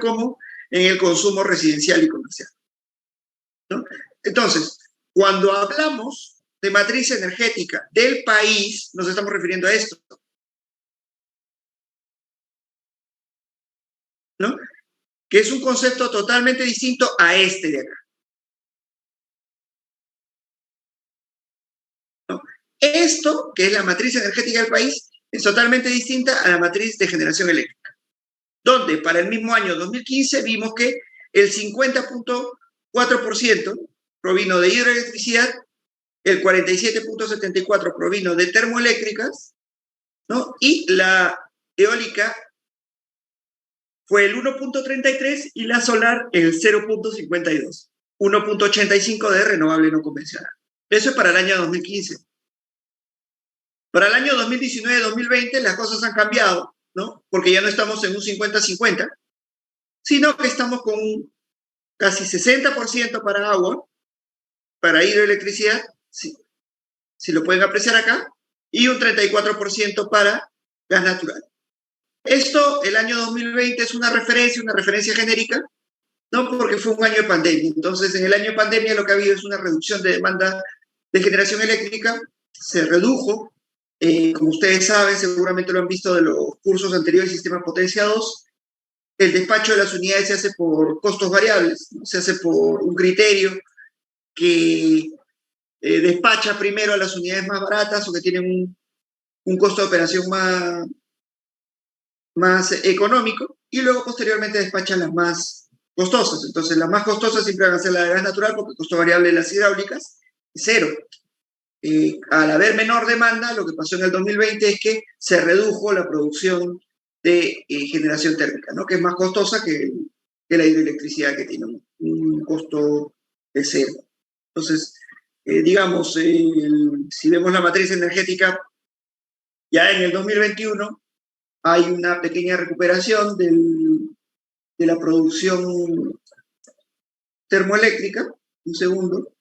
como en el consumo residencial y comercial, ¿no? Entonces, cuando hablamos de matriz energética del país, nos estamos refiriendo a esto, ¿no? Que es un concepto totalmente distinto a este de acá, ¿no? Esto, que es la matriz energética del país, es totalmente distinta a la matriz de generación eléctrica, donde para el mismo año 2015 vimos que el 50.4% provino de hidroelectricidad, el 47.74% provino de termoeléctricas, ¿no? Y la eólica fue el 1.33% y la solar el 0.52%. 1.85% de renovable no convencional. Eso es para el año 2015. Para el año 2019-2020 las cosas han cambiado, ¿no? Porque ya no estamos en un 50-50, sino que estamos con un casi 60% para agua, para hidroelectricidad, si lo pueden apreciar acá, y un 34% para gas natural. Esto, el año 2020, es una referencia genérica, ¿no? Porque fue un año de pandemia. Entonces, en el año de pandemia lo que ha habido es una reducción de demanda de generación eléctrica, se redujo, como ustedes saben, seguramente lo han visto de los cursos anteriores, Sistema Potencia 2, el despacho de las unidades se hace por costos variables, ¿no? Se hace por un criterio que despacha primero a las unidades más baratas o que tienen un costo de operación más económico, y luego posteriormente despachan las más costosas. Entonces, las más costosas siempre van a ser la de gas natural, porque el costo variable de las hidráulicas es cero. Al haber menor demanda, lo que pasó en el 2020 es que se redujo la producción de generación térmica, ¿no? Que es más costosa que la hidroelectricidad, que tiene un costo de cero. Entonces, digamos, si vemos la matriz energética, ya en el 2021 hay una pequeña recuperación de la producción termoeléctrica. Un segundo.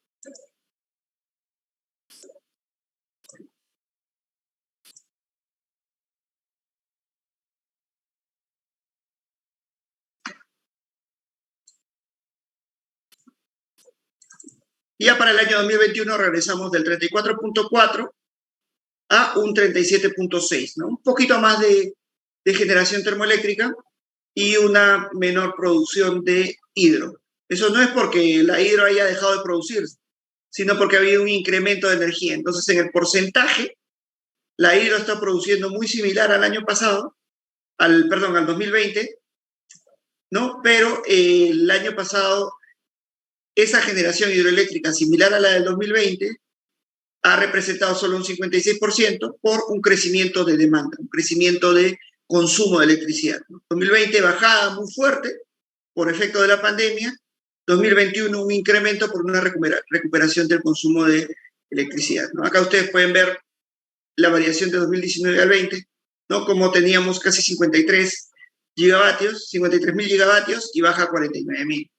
Y ya para el año 2021 regresamos del 34.4 a un 37.6, ¿no? Un poquito más de generación termoeléctrica y una menor producción de hidro. Eso no es porque la hidro haya dejado de producirse, sino porque ha habido un incremento de energía. Entonces, en el porcentaje, la hidro está produciendo muy similar al año pasado, al 2020, ¿no? Pero el año pasado, esa generación hidroeléctrica similar a la del 2020 ha representado solo un 56% por un crecimiento de demanda, un crecimiento de consumo de electricidad. 2020 bajada muy fuerte por efecto de la pandemia, 2021 un incremento por una recuperación del consumo de electricidad, ¿no? Acá ustedes pueden ver la variación de 2019 al 20, ¿no? Como teníamos casi 53 gigavatios, 53.000 gigavatios y baja a 49.000,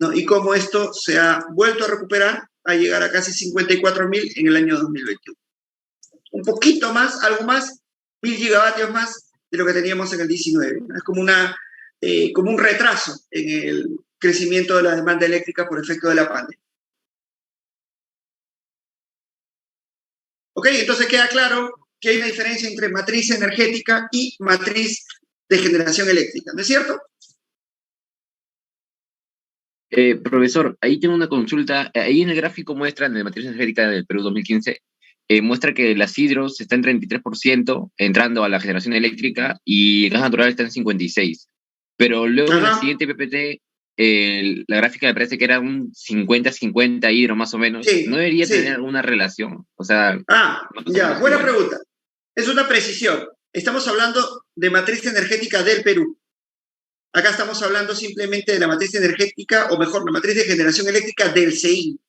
¿no? Y cómo esto se ha vuelto a recuperar a llegar a casi 54.000 en el año 2021. Un poquito más, algo más, 1.000 gigavatios más de lo que teníamos en el 19. ¿No? Es como un retraso en el crecimiento de la demanda eléctrica por efecto de la pandemia. Ok, entonces queda claro que hay una diferencia entre matriz energética y matriz de generación eléctrica, ¿no es cierto? Profesor, ahí tengo una consulta. Ahí en el gráfico muestra, en la matriz energética del Perú 2015, muestra que las hidros está en 33% entrando a la generación eléctrica y el gas natural está en 56%. Pero luego en la siguiente PPT, la gráfica me parece que era un 50-50 hidro más o menos. Sí, ¿No debería sí. tener alguna relación? O sea, ya, buena pregunta. Es una precisión. Estamos hablando de matriz energética del Perú. Acá estamos hablando simplemente de la matriz energética, o mejor, la matriz de generación eléctrica del CEIN.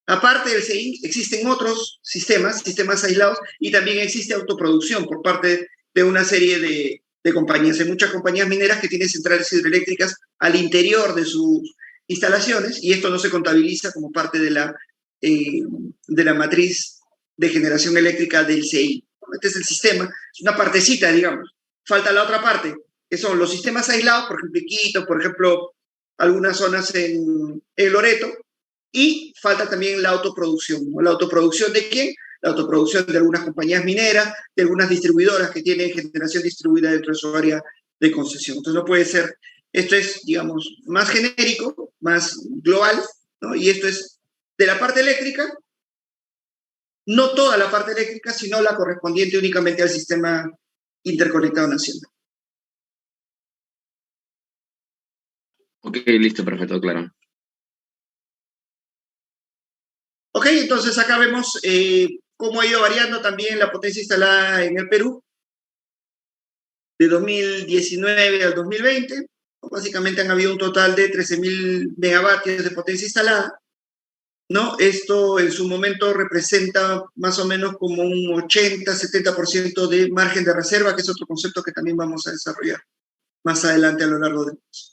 Aparte del CEIN, existen otros sistemas aislados, y también existe autoproducción por parte de una serie de compañías. Hay muchas compañías mineras que tienen centrales hidroeléctricas al interior de sus instalaciones, y esto no se contabiliza como parte de la matriz de generación eléctrica del CEIN. Este es el sistema, es una partecita, digamos. Falta la otra parte, que son los sistemas aislados, por ejemplo, Iquitos, por ejemplo, algunas zonas en Loreto, y falta también la autoproducción, ¿no? ¿La autoproducción de quién? La autoproducción de algunas compañías mineras, de algunas distribuidoras que tienen generación distribuida dentro de su área de concesión. Entonces no puede ser, esto es, digamos, más genérico, más global, ¿no? Y esto es de la parte eléctrica, no toda la parte eléctrica, sino la correspondiente únicamente al sistema interconectado nacional. Ok, listo, perfecto, claro. Ok, entonces acá vemos cómo ha ido variando también la potencia instalada en el Perú de 2019 al 2020. Básicamente han habido un total de 13.000 megavatios de potencia instalada, ¿no? Esto en su momento representa más o menos como un 80-70% de margen de reserva, que es otro concepto que también vamos a desarrollar más adelante a lo largo del curso,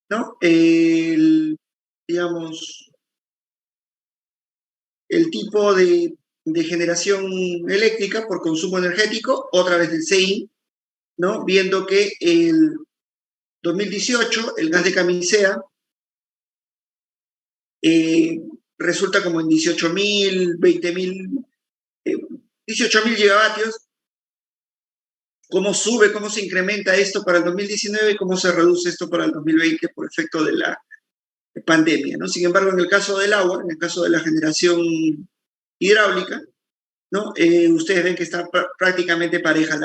¿no? Digamos, el tipo de generación eléctrica por consumo energético, otra vez del CEI, ¿no? Viendo que el 2018 el gas de camisea resulta como en 18.000, 20.000, 18.000 gigavatios. ¿Cómo sube, cómo se incrementa esto para el 2019 y cómo se reduce esto para el 2020 por efecto de la pandemia, ¿no? Sin embargo, en el caso del agua, en el caso de la generación hidráulica, ¿no? Ustedes ven que está prácticamente pareja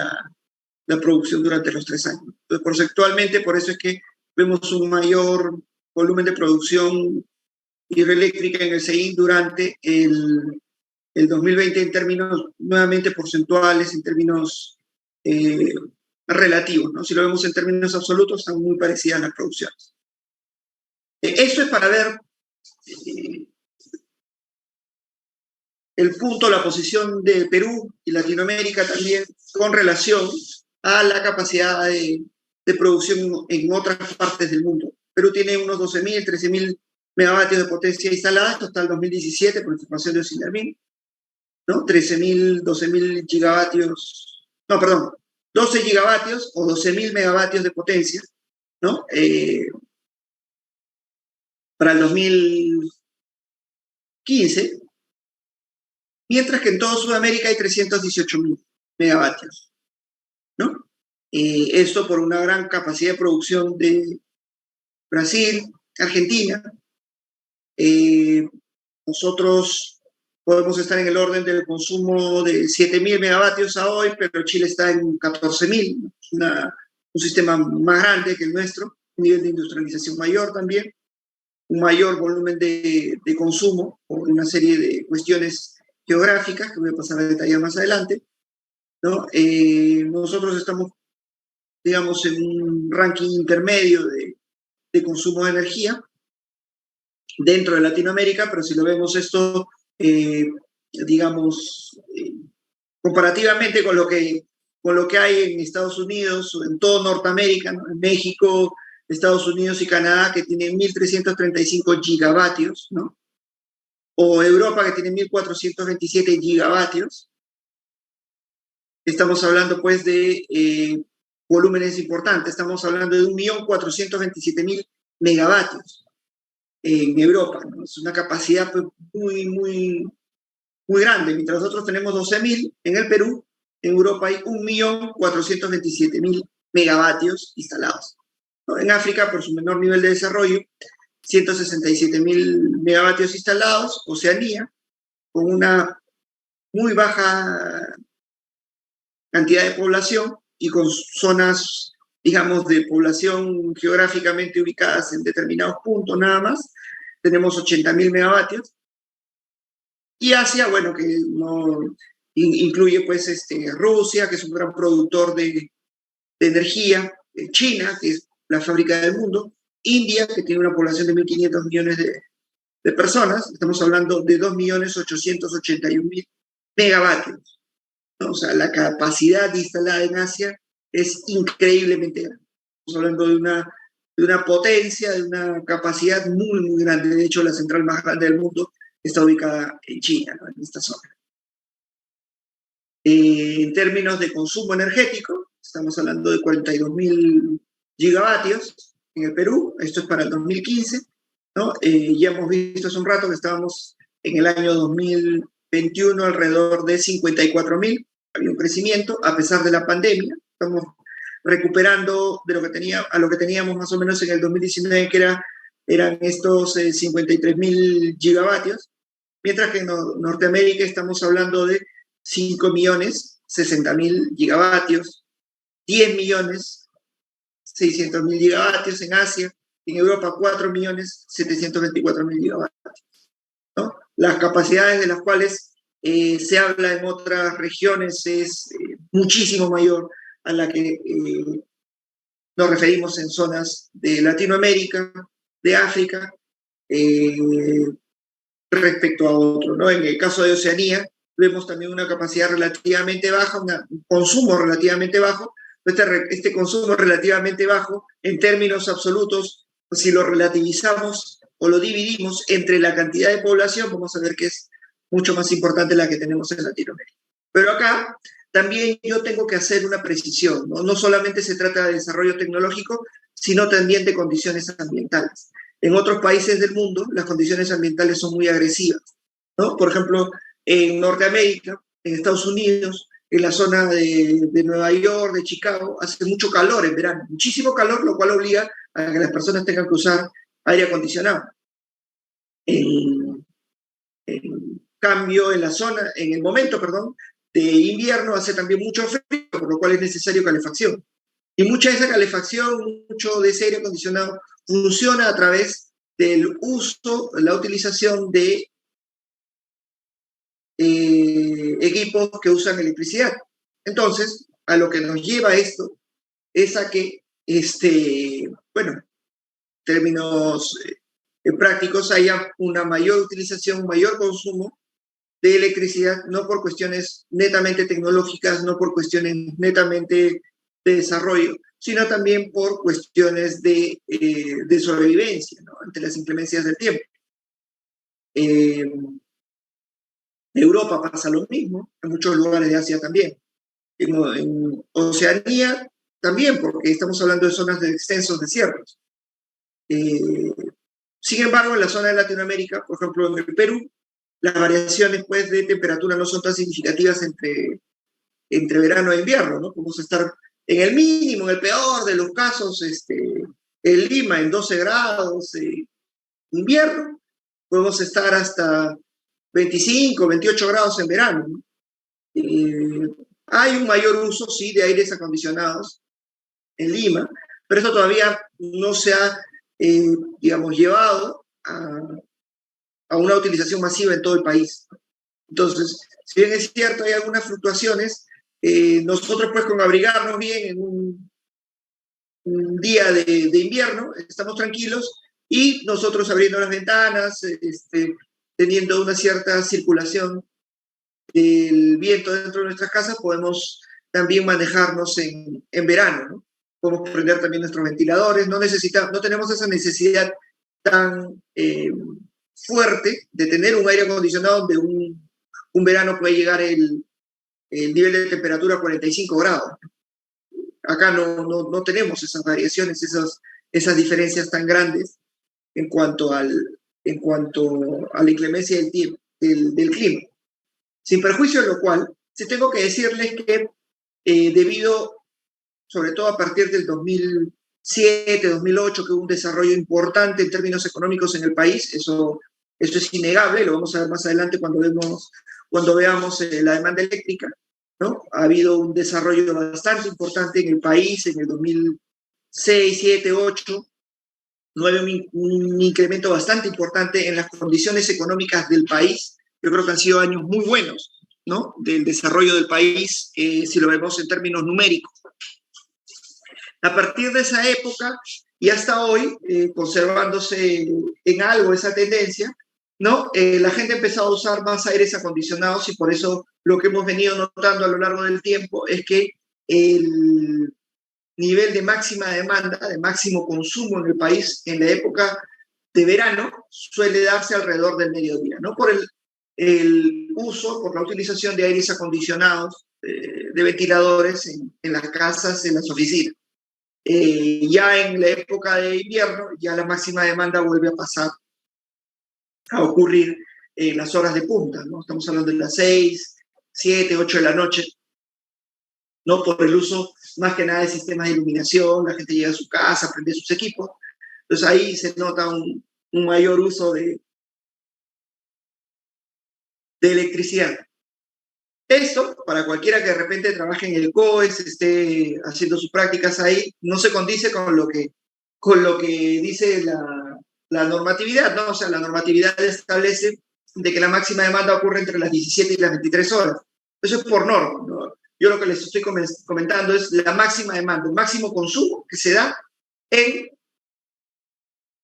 la producción durante los 3 años. Entonces, porcentualmente, por eso es que vemos un mayor volumen de producción hidroeléctrica en el CEIN durante el 2020 en términos nuevamente porcentuales, en términos relativos, ¿no? Si lo vemos en términos absolutos, están muy parecidas las producciones. Esto es para ver el punto, la posición de Perú y Latinoamérica también con relación a la capacidad de producción en otras partes del mundo. Perú tiene unos 12.000, 13.000 megavatios de potencia instalada, esto hasta el 2017, por información de Ocinermin, ¿no? 13.000, 12.000 gigavatios, no, perdón, 12 gigavatios o 12.000 megavatios de potencia, ¿no? Para el 2015, mientras que en toda Sudamérica hay 318.000 megavatios, ¿no? Esto por una gran capacidad de producción de Brasil, Argentina. Nosotros podemos estar en el orden del consumo de 7.000 megavatios a hoy, pero Chile está en 14.000, un sistema más grande que el nuestro, un nivel de industrialización mayor también, un mayor volumen de consumo por una serie de cuestiones geográficas que voy a pasar a detallar más adelante, ¿no? Nosotros estamos, digamos, en un ranking intermedio de consumo de energía dentro de Latinoamérica, pero si lo vemos esto, digamos, comparativamente con lo que hay en Estados Unidos, en todo Norteamérica, ¿no? En México, Estados Unidos y Canadá, que tienen 1.335 gigavatios, ¿no? O Europa, que tiene 1.427 gigavatios. Estamos hablando, pues, de volúmenes importantes. Estamos hablando de 1.427.000 megavatios en Europa, ¿no? Es una capacidad, pues, muy, muy, muy grande. Mientras nosotros tenemos 12.000 en el Perú, en Europa hay 1.427.000 megavatios instalados, ¿no? En África, por su menor nivel de desarrollo, 167.000 megavatios instalados. Oceanía, con una muy baja cantidad de población y con zonas, digamos, de población geográficamente ubicadas en determinados puntos nada más, tenemos 80.000 megavatios. Y Asia, bueno, que no incluye, pues, Rusia, que es un gran productor de energía, China, que es la fábrica del mundo, India, que tiene una población de 1.500 millones de personas, estamos hablando de 2.881.000 megavatios, ¿no? O sea, la capacidad instalada en Asia es increíblemente grande. Estamos hablando de una potencia, de una capacidad muy, muy grande. De hecho, la central más grande del mundo está ubicada en China, ¿no? En esta zona. En términos de consumo energético, estamos hablando de 42.000 gigavatios en el Perú, esto es para el 2015, ¿no? Ya hemos visto hace un rato que estábamos en el año 2021 alrededor de 54.000, había un crecimiento a pesar de la pandemia, estamos recuperando de lo que a lo que teníamos más o menos en el 2019, que eran estos 53.000 gigavatios, mientras que en Norteamérica estamos hablando de 5.060.000 gigavatios, 10.600.000 gigavatios en Asia, en Europa 4.724.000 gigavatios, ¿no? Las capacidades de las cuales se habla en otras regiones es muchísimo mayor a la que nos referimos en zonas de Latinoamérica, de África, respecto a otro, ¿no? En el caso de Oceanía, vemos también una capacidad relativamente baja, un consumo relativamente bajo. Este consumo relativamente bajo, en términos absolutos, si lo relativizamos o lo dividimos entre la cantidad de población, vamos a ver que es mucho más importante la que tenemos en Latinoamérica. Pero acá también yo tengo que hacer una precisión, ¿no? No solamente se trata de desarrollo tecnológico, sino también de condiciones ambientales. En otros países del mundo, las condiciones ambientales son muy agresivas, ¿no? Por ejemplo, en Norteamérica, en Estados Unidos, en la zona de Nueva York, de Chicago, hace mucho calor en verano, muchísimo calor, lo cual obliga a que las personas tengan que usar aire acondicionado. En cambio, en el momento, de invierno hace también mucho frío, por lo cual es necesario calefacción. Y mucha de esa calefacción, mucho de ese aire acondicionado funciona a través del uso, la utilización de equipos que usan electricidad. Entonces, a lo que nos lleva esto es a que, bueno, términos prácticos, haya una mayor utilización, un mayor consumo de electricidad, no por cuestiones netamente tecnológicas, no por cuestiones netamente de desarrollo, sino también por cuestiones de sobrevivencia, ¿no? Ante las inclemencias del tiempo. En Europa pasa lo mismo, en muchos lugares de Asia también. En Oceanía también, porque estamos hablando de zonas de extensos desiertos. Sin embargo, en la zona de Latinoamérica, por ejemplo, en el Perú, las variaciones pues, de temperatura no son tan significativas entre verano e invierno, ¿no? Podemos estar en el mínimo, en el peor de los casos, en Lima en 12 grados, invierno, podemos estar hasta 25, 28 grados en verano, ¿no? Hay un mayor uso, sí, de aires acondicionados en Lima, pero eso todavía no se ha, digamos, llevado a una utilización masiva en todo el país. Entonces, si bien es cierto, hay algunas fluctuaciones, nosotros pues con abrigarnos bien en un día de invierno, estamos tranquilos, y nosotros abriendo las ventanas, teniendo una cierta circulación del viento dentro de nuestras casas, podemos también manejarnos en verano, ¿no? Podemos prender también nuestros ventiladores, no tenemos esa necesidad tan fuerte de tener un aire acondicionado donde un verano puede llegar el nivel de temperatura a 45 grados. Acá no tenemos esas variaciones, esas diferencias tan grandes en cuanto a la inclemencia del clima. Sin perjuicio de lo cual, sí tengo que decirles que debido, sobre todo a partir del 2007, 2008, que hubo un desarrollo importante en términos económicos en el país, eso es innegable, lo vamos a ver más adelante cuando veamos la demanda eléctrica, ¿no? Ha habido un desarrollo bastante importante en el país en el 2006, 2007, 2008, no había un incremento bastante importante en las condiciones económicas del país. Yo creo que han sido años muy buenos, ¿no? Del desarrollo del país, si lo vemos en términos numéricos. A partir de esa época y hasta hoy, conservándose en algo esa tendencia, ¿no? La gente ha empezado a usar más aires acondicionados y por eso lo que hemos venido notando a lo largo del tiempo es que el nivel de máxima demanda, de máximo consumo en el país en la época de verano suele darse alrededor del mediodía, ¿no? Por el uso, por la utilización de aires acondicionados de ventiladores en las casas, en las oficinas. Ya en la época de invierno, ya la máxima demanda vuelve a pasar a ocurrir en las horas de punta, ¿no? Estamos hablando de las 6, 7, 8 de la noche, ¿no? Por el uso más que nada de sistemas de iluminación, la gente llega a su casa, prende sus equipos, entonces ahí se nota un mayor uso de electricidad. Esto, para cualquiera que de repente trabaje en el COES, esté haciendo sus prácticas ahí, no se condice con lo que dice la normatividad, ¿no? O sea, la normatividad establece de que la máxima demanda ocurre entre las 17 y las 23 horas. Eso es por norma, ¿no? Yo lo que les estoy comentando es la máxima demanda, el máximo consumo que se da en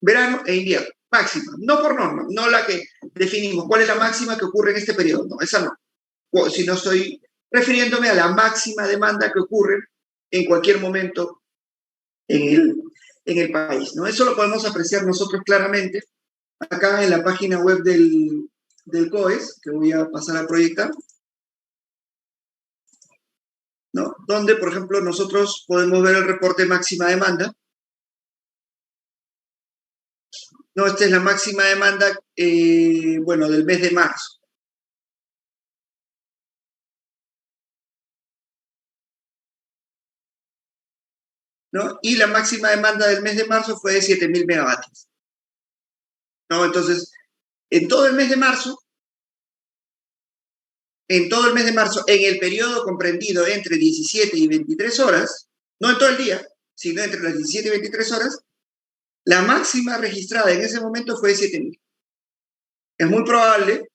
verano e invierno. Máxima, no por norma, no la que definimos. ¿Cuál es la máxima que ocurre en este periodo? No, esa no. Si no estoy refiriéndome a la máxima demanda que ocurre en cualquier momento en el país, ¿no? Eso lo podemos apreciar nosotros claramente acá en la página web del COES, que voy a pasar a proyectar, ¿no? Donde, por ejemplo, nosotros podemos ver el reporte máxima demanda. No, esta es la máxima demanda, bueno, del mes de marzo. ¿No? Y la máxima demanda del mes de marzo fue de 7.000 megavatios. ¿No? Entonces, en todo el mes de marzo, en el periodo comprendido entre 17 y 23 horas, no en todo el día, sino entre las 17 y 23 horas, la máxima registrada en ese momento fue de 7.000. Es muy probable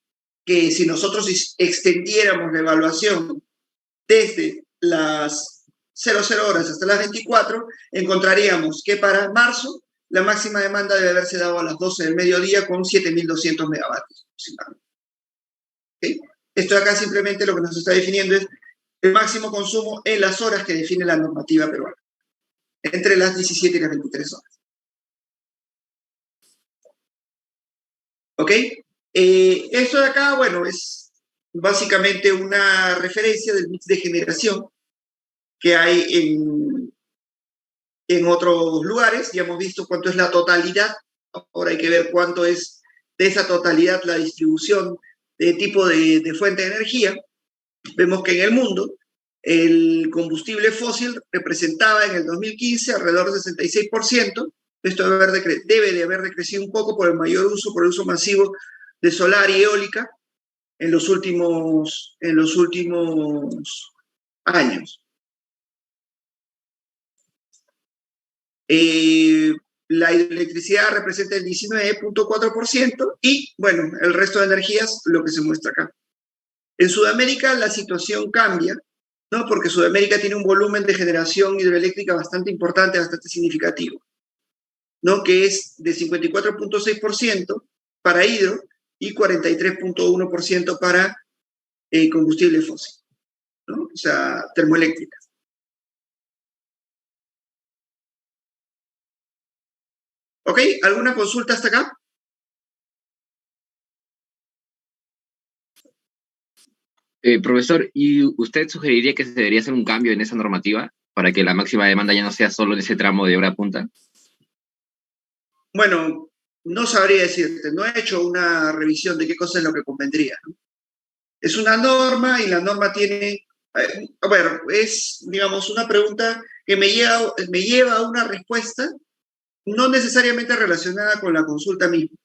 que si nosotros extendiéramos la evaluación desde las 00 horas hasta las 24, encontraríamos que para marzo la máxima demanda debe haberse dado a las 12 del mediodía con 7.200 megavatios. ¿Okay? Esto de acá simplemente lo que nos está definiendo es el máximo consumo en las horas que define la normativa peruana, entre las 17 y las 23 horas. ¿Ok? Esto de acá, bueno, es básicamente una referencia del mix de generación que hay en otros lugares. Ya hemos visto cuánto es la totalidad. Ahora hay que ver cuánto es de esa totalidad la distribución de tipo de fuente de energía. Vemos que en el mundo el combustible fósil representaba en el 2015 alrededor del 66%. Esto debe de haber decrecido un poco por el mayor uso, por el uso masivo de solar y eólica en los últimos años. La hidroelectricidad representa el 19.4% y, bueno, el resto de energías, lo que se muestra acá. En Sudamérica la situación cambia, ¿no? Porque Sudamérica tiene un volumen de generación hidroeléctrica bastante importante, bastante significativo, ¿no? Que es de 54.6% para hidro y 43.1% para combustible fósil, ¿no? O sea, termoeléctrica. ¿Ok? ¿Alguna consulta hasta acá? Profesor, ¿y usted sugeriría que se debería hacer un cambio en esa normativa para que la máxima demanda ya no sea solo en ese tramo de hora punta? Bueno, no sabría decirte, no he hecho una revisión de qué cosa es lo que convendría, ¿no? Es una norma y la norma tiene, bueno, es, digamos, una pregunta que me lleva a una respuesta no necesariamente relacionada con la consulta misma,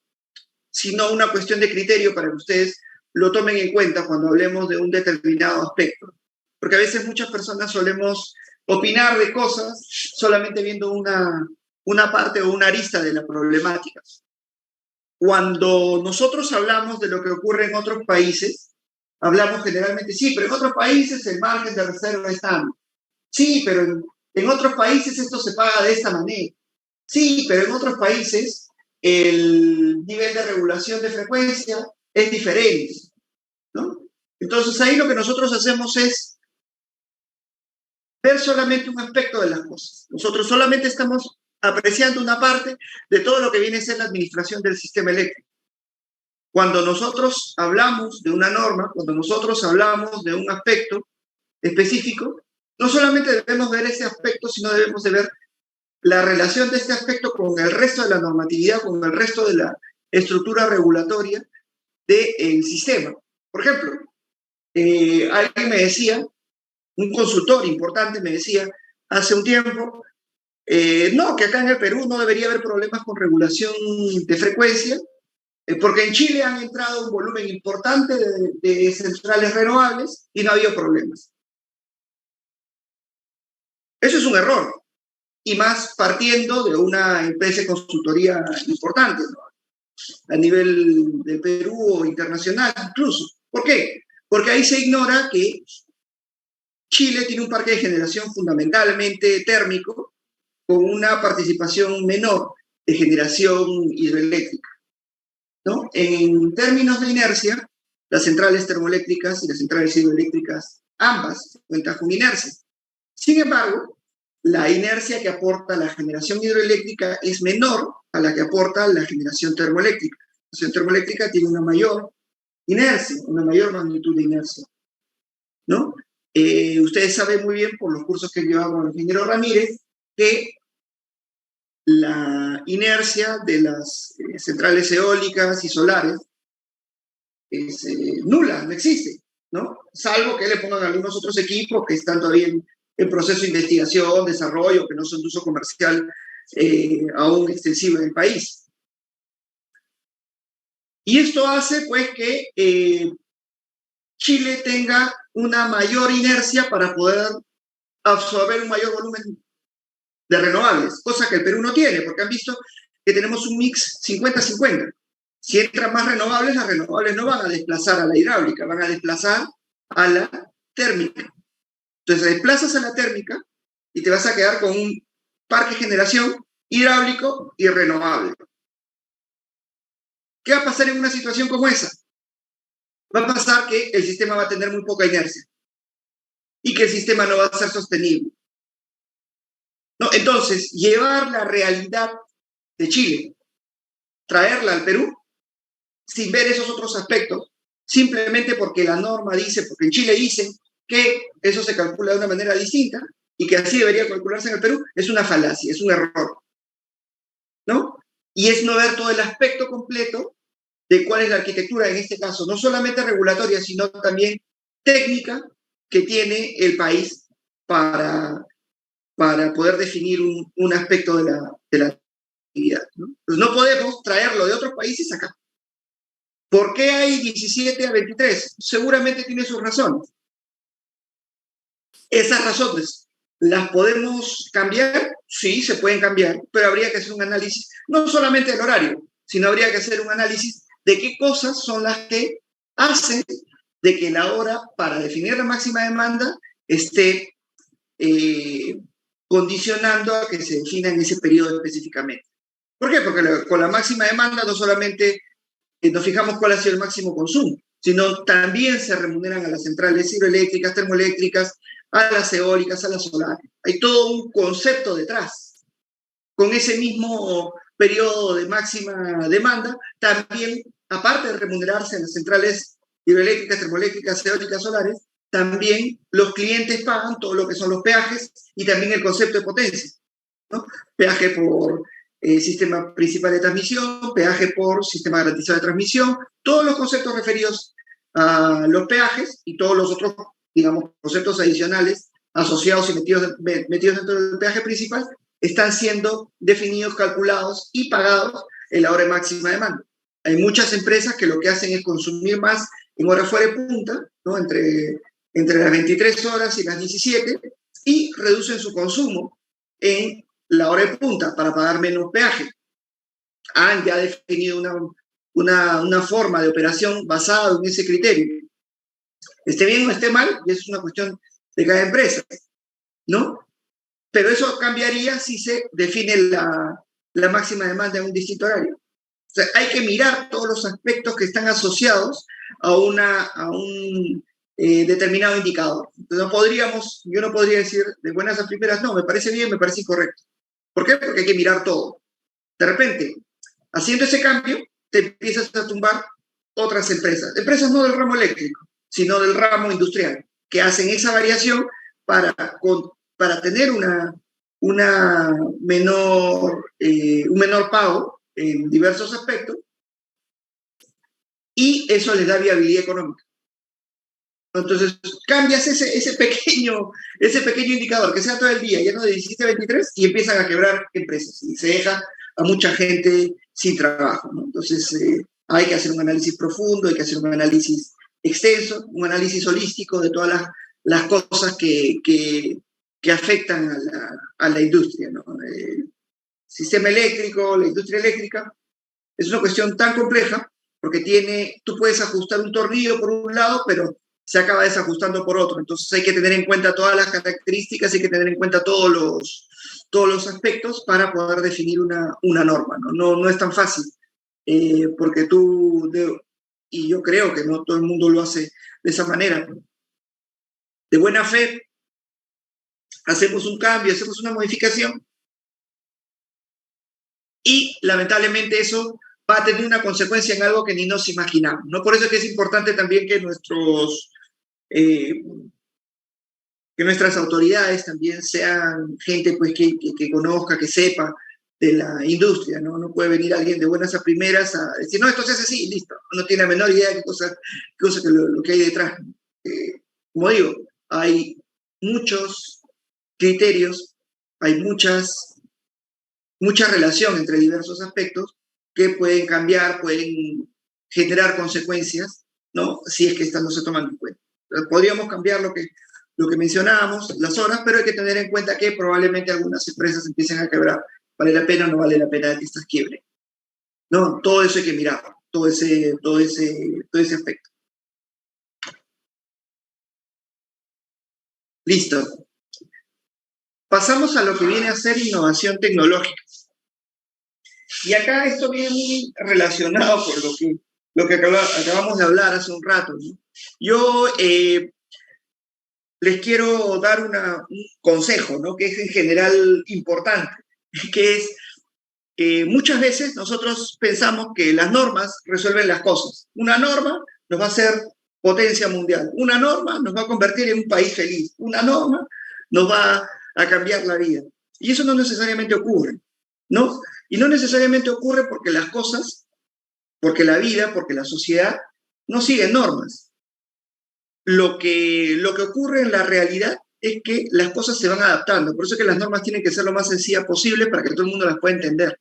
sino una cuestión de criterio para que ustedes lo tomen en cuenta cuando hablemos de un determinado aspecto. Porque a veces muchas personas solemos opinar de cosas solamente viendo una parte o una arista de la problemática. Cuando nosotros hablamos de lo que ocurre en otros países, hablamos generalmente, sí, pero en otros países el margen de reserva es tanto. Sí, pero en otros países esto se paga de esta manera. Sí, pero en otros países el nivel de regulación de frecuencia es diferente, ¿no? Entonces ahí lo que nosotros hacemos es ver solamente un aspecto de las cosas. Nosotros solamente estamos apreciando una parte de todo lo que viene a ser la administración del sistema eléctrico. Cuando nosotros hablamos de una norma, cuando nosotros hablamos de un aspecto, específico, no solamente debemos ver ese aspecto, sino debemos de ver la relación de este aspecto con el resto de la normatividad, con el resto de la estructura regulatoria del sistema. Por ejemplo, alguien me decía, un consultor importante me decía hace un tiempo, no, que acá en el Perú no debería haber problemas con regulación de frecuencia, porque en Chile han entrado un volumen importante de centrales renovables y no ha habido problemas. Eso es un error, y más partiendo de una empresa de consultoría importante, ¿no? A nivel de Perú o internacional incluso. ¿Por qué? Porque ahí se ignora que Chile tiene un parque de generación fundamentalmente térmico, con una participación menor de generación hidroeléctrica, ¿no? En términos de inercia, las centrales termoeléctricas y las centrales hidroeléctricas, ambas cuentan con inercia. Sin embargo, la inercia que aporta la generación hidroeléctrica es menor a la que aporta la generación termoeléctrica. La generación termoeléctrica tiene una mayor inercia, una mayor magnitud de inercia, ¿no? Ustedes saben muy bien, por los cursos que llevamos con el ingeniero Ramírez, que la inercia de las centrales eólicas y solares es nula, no existe, ¿no? Salvo que le pongan algunos otros equipos que están todavía en proceso de investigación, desarrollo, que no son de uso comercial aún extensivo en el país. Y esto hace, pues, que Chile tenga una mayor inercia para poder absorber un mayor volumen de renovables, cosa que el Perú no tiene, porque han visto que tenemos un mix 50-50. Si entran más renovables, las renovables no van a desplazar a la hidráulica, van a desplazar a la térmica. Entonces desplazas a la térmica y te vas a quedar con un parque de generación hidráulico y renovable. ¿Qué va a pasar en una situación como esa? Va a pasar que el sistema va a tener muy poca inercia y que el sistema no va a ser sostenible, ¿no? Entonces, llevar la realidad de Chile, traerla al Perú, sin ver esos otros aspectos, simplemente porque la norma dice, porque en Chile dicen que eso se calcula de una manera distinta y que así debería calcularse en el Perú, es una falacia, es un error, ¿no? Y es no ver todo el aspecto completo de cuál es la arquitectura, en este caso, no solamente regulatoria, sino también técnica que tiene el país para poder definir un aspecto de la actividad, ¿no? Pues no podemos traerlo de otros países acá. ¿Por qué hay 17 a 23? Seguramente tiene sus razones. Esas razones, ¿las podemos cambiar? Sí, se pueden cambiar, pero habría que hacer un análisis, no solamente del horario, sino habría que hacer un análisis de qué cosas son las que hacen de que la hora para definir la máxima demanda esté condicionando a que se defina en ese periodo específicamente. ¿Por qué? Porque con la máxima demanda no solamente nos fijamos cuál ha sido el máximo consumo, sino también se remuneran a las centrales hidroeléctricas, termoeléctricas, a las eólicas, a las solares. Hay todo un concepto detrás. Con ese mismo periodo de máxima demanda, también, aparte de remunerarse en las centrales hidroeléctricas, termoeléctricas, eólicas, solares, también los clientes pagan todo lo que son los peajes y también el concepto de potencia, ¿no? Peaje por sistema principal de transmisión, peaje por sistema garantizado de transmisión, todos los conceptos referidos a los peajes y todos los otros, digamos, conceptos adicionales asociados y metidos dentro del peaje principal están siendo definidos, calculados y pagados en la hora de máxima demanda. Hay muchas empresas que lo que hacen es consumir más en hora fuera de punta, ¿no? Entre las 23 horas y las 17, y reducen su consumo en la hora de punta para pagar menos peaje. Han ya definido una forma de operación basada en ese criterio. Esté bien o esté mal, y eso es una cuestión de cada empresa, ¿no? Pero eso cambiaría si se define la máxima demanda en un distinto horario. O sea, hay que mirar todos los aspectos que están asociados a un determinado indicador. Entonces yo no podría decir de buenas a primeras, no, me parece bien, me parece incorrecto. ¿Por qué? Porque hay que mirar todo. De repente, haciendo ese cambio, te empiezas a tumbar otras empresas. Empresas no del ramo eléctrico, sino del ramo industrial. que hacen esa variación para tener un menor pago en diversos aspectos, y eso les da viabilidad económica. Entonces, cambias ese pequeño indicador, que sea todo el día, lleno de 17 a 23, y empiezan a quebrar empresas, y se deja a mucha gente sin trabajo, ¿no? Entonces, hay que hacer un análisis profundo, hay que hacer un análisis extenso, un análisis holístico de todas las cosas que afectan a la industria, ¿no? Sistema eléctrico, la industria eléctrica, es una cuestión tan compleja porque tú puedes ajustar un tornillo por un lado, pero se acaba desajustando por otro. Entonces hay que tener en cuenta todas las características, hay que tener en cuenta todos los aspectos para poder definir una norma, ¿no? No es tan fácil, porque y yo creo que no todo el mundo lo hace de esa manera. De buena fe, hacemos un cambio, hacemos una modificación, y lamentablemente eso va a tener una consecuencia en algo que ni nos imaginamos, ¿no? Por eso es que es importante también que nuestras autoridades también sean gente pues, que conozca, que sepa de la industria, ¿no? No puede venir alguien de buenas a primeras a decir, no, esto se hace así, listo. No tiene la menor idea de qué cosa que lo que hay detrás. Como digo, hay muchos criterios, hay mucha relación entre diversos aspectos que pueden cambiar, pueden generar consecuencias, ¿no? Si es que estas no se toman en cuenta. Podríamos cambiar lo que mencionábamos, las horas, pero hay que tener en cuenta que probablemente algunas empresas empiecen a quebrar. ¿Vale la pena o no vale la pena que estas quiebren? No, todo eso hay que mirar, todo ese aspecto. Listo. Pasamos a lo que viene a ser innovación tecnológica. Y acá esto viene muy relacionado con lo que acabamos de hablar hace un rato, ¿no? Yo les quiero dar un consejo, ¿no? Que es en general importante, que es muchas veces nosotros pensamos que las normas resuelven las cosas. Una norma nos va a hacer potencia mundial. Una norma nos va a convertir en un país feliz. Una norma nos va a cambiar la vida. Y eso no necesariamente ocurre, ¿no? Y no necesariamente ocurre porque las cosas, porque la vida, porque la sociedad no siguen normas. Lo que ocurre en la realidad es que las cosas se van adaptando. Por eso es que las normas tienen que ser lo más sencillas posible para que todo el mundo las pueda entender.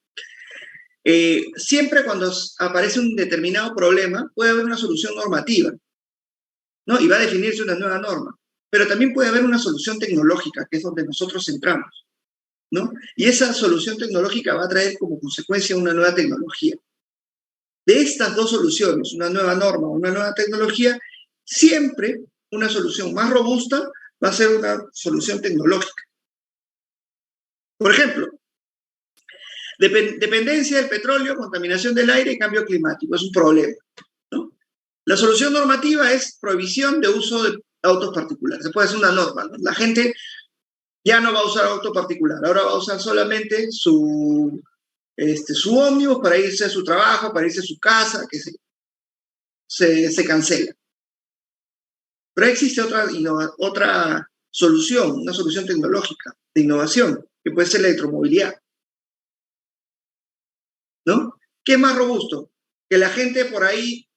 Siempre cuando aparece un determinado problema, puede haber una solución normativa, ¿no? Y va a definirse una nueva norma. Pero también puede haber una solución tecnológica, que es donde nosotros entramos, ¿no? Y esa solución tecnológica va a traer como consecuencia una nueva tecnología. De estas dos soluciones, una nueva norma o una nueva tecnología, siempre una solución más robusta va a ser una solución tecnológica. Por ejemplo, dependencia del petróleo, contaminación del aire y cambio climático. Es un problema, ¿no? La solución normativa es prohibición de uso de autos particulares. Se puede hacer una norma, ¿no? La gente ya no va a usar auto particular, ahora va a usar solamente su ómnibus para irse a su trabajo, para irse a su casa, que se cancela. Pero existe otra solución, una solución tecnológica de innovación, que puede ser la electromovilidad, ¿no? ¿Qué es más robusto? Que la gente por ahí,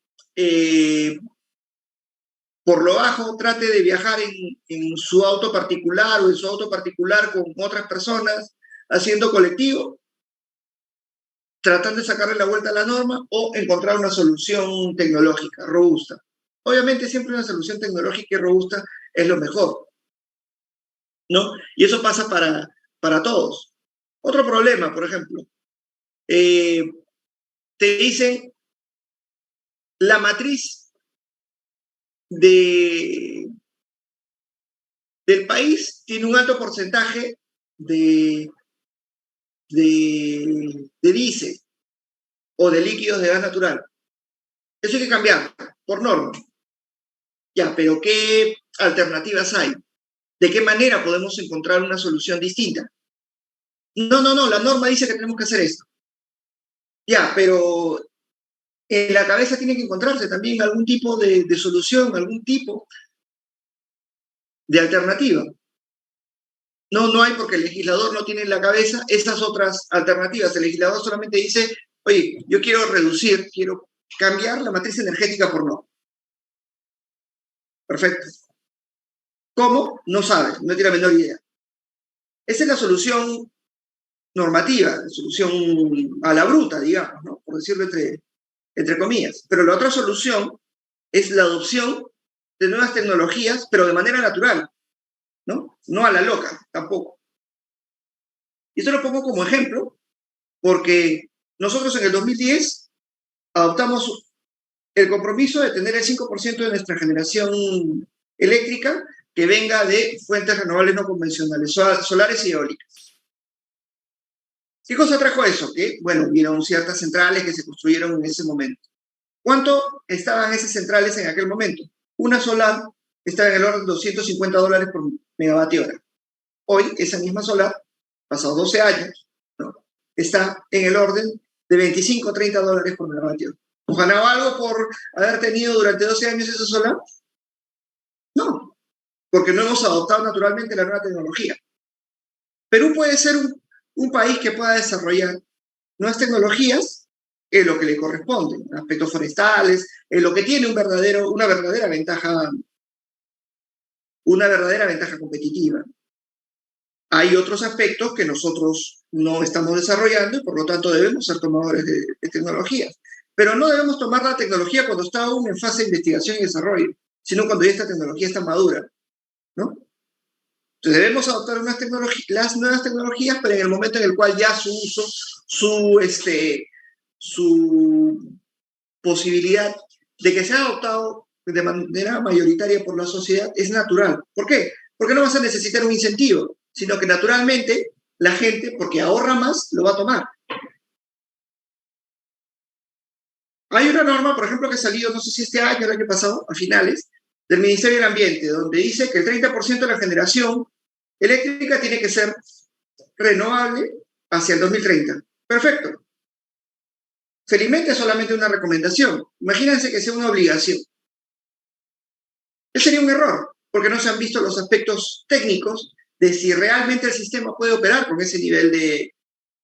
por lo bajo, trate de viajar en su auto particular o en su auto particular con otras personas, haciendo colectivo, tratando de sacarle la vuelta a la norma, o encontrar una solución tecnológica robusta. Obviamente siempre una solución tecnológica y robusta es lo mejor, ¿no? Y eso pasa para todos. Otro problema, por ejemplo, te dicen la matriz del país tiene un alto porcentaje de diésel o de líquidos de gas natural. Eso hay que cambiar por norma. Ya, pero ¿qué alternativas hay? ¿De qué manera podemos encontrar una solución distinta? No, la norma dice que tenemos que hacer esto. Ya, pero en la cabeza tiene que encontrarse también algún tipo de solución, algún tipo de alternativa. No hay, porque el legislador no tiene en la cabeza esas otras alternativas. El legislador solamente dice, oye, yo quiero reducir, quiero cambiar la matriz energética por no. Perfecto. ¿Cómo? No sabe, no tiene la menor idea. Esa es la solución normativa, la solución a la bruta, digamos, ¿no? Por decirlo entre comillas. Pero la otra solución es la adopción de nuevas tecnologías, pero de manera natural, ¿no? No a la loca, tampoco. Y esto lo pongo como ejemplo, porque nosotros en el 2010 adoptamos el compromiso de tener el 5% de nuestra generación eléctrica que venga de fuentes renovables no convencionales, solares y eólicas. ¿Qué cosa trajo eso? Que, bueno, vieron ciertas centrales que se construyeron en ese momento. ¿Cuánto estaban esas centrales en aquel momento? Una solar estaba en el orden de $250 por megavatio hora. Hoy, esa misma solar, pasados 12 años, ¿no?, está en el orden de $25 o $30 por megavatio hora. ¿Nos ganaba algo por haber tenido durante 12 años esa solar? No, porque no hemos adoptado naturalmente la nueva tecnología. Perú puede ser un país que pueda desarrollar nuevas tecnologías en lo que le corresponde, en aspectos forestales, en lo que tiene una verdadera ventaja competitiva. Hay otros aspectos que nosotros no estamos desarrollando y por lo tanto debemos ser tomadores de tecnologías. Pero no debemos tomar la tecnología cuando está aún en fase de investigación y desarrollo, sino cuando ya esta tecnología está madura, ¿no? Entonces debemos adoptar las nuevas tecnologías, pero en el momento en el cual ya su uso, su posibilidad de que sea adoptado de manera mayoritaria por la sociedad es natural. ¿Por qué? Porque no vas a necesitar un incentivo, sino que naturalmente la gente, porque ahorra más, lo va a tomar. Hay una norma, por ejemplo, que ha salido, no sé si este año o el año pasado, a finales, del Ministerio del Ambiente, donde dice que el 30% de la generación eléctrica tiene que ser renovable hacia el 2030. Perfecto. Felizmente es solamente una recomendación. Imagínense que sea una obligación. Ese sería un error, porque no se han visto los aspectos técnicos de si realmente el sistema puede operar con ese nivel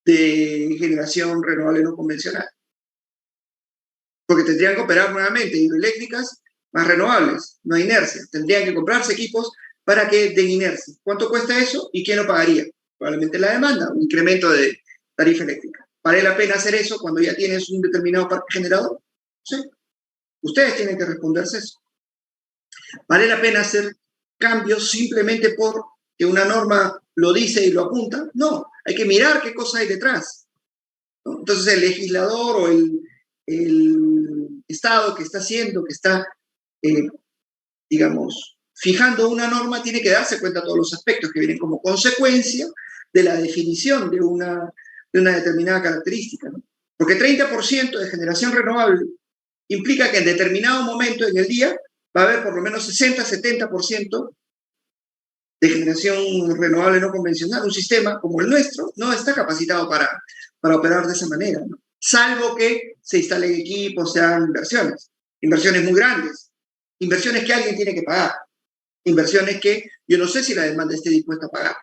de generación renovable no convencional. Porque tendrían que operar nuevamente hidroeléctricas más renovables, no hay inercia. Tendrían que comprarse equipos para que den inercia. ¿Cuánto cuesta eso y quién lo pagaría? Probablemente la demanda, un incremento de tarifa eléctrica. ¿Vale la pena hacer eso cuando ya tienes un determinado parque generador? Sí. Ustedes tienen que responderse eso. ¿Vale la pena hacer cambios simplemente porque una norma lo dice y lo apunta? No, hay que mirar qué cosa hay detrás, ¿no? Entonces el legislador o el Estado que está haciendo, que está, digamos, fijando una norma, tiene que darse cuenta de todos los aspectos que vienen como consecuencia de la definición de una determinada característica, ¿no? Porque 30% de generación renovable implica que en determinado momento en el día va a haber por lo menos 60-70% de generación renovable no convencional. Un sistema como el nuestro no está capacitado para operar de esa manera, ¿no? Salvo que se instalen equipos, sean inversiones muy grandes, inversiones que alguien tiene que pagar, inversiones que yo no sé si la demanda esté dispuesta a pagar,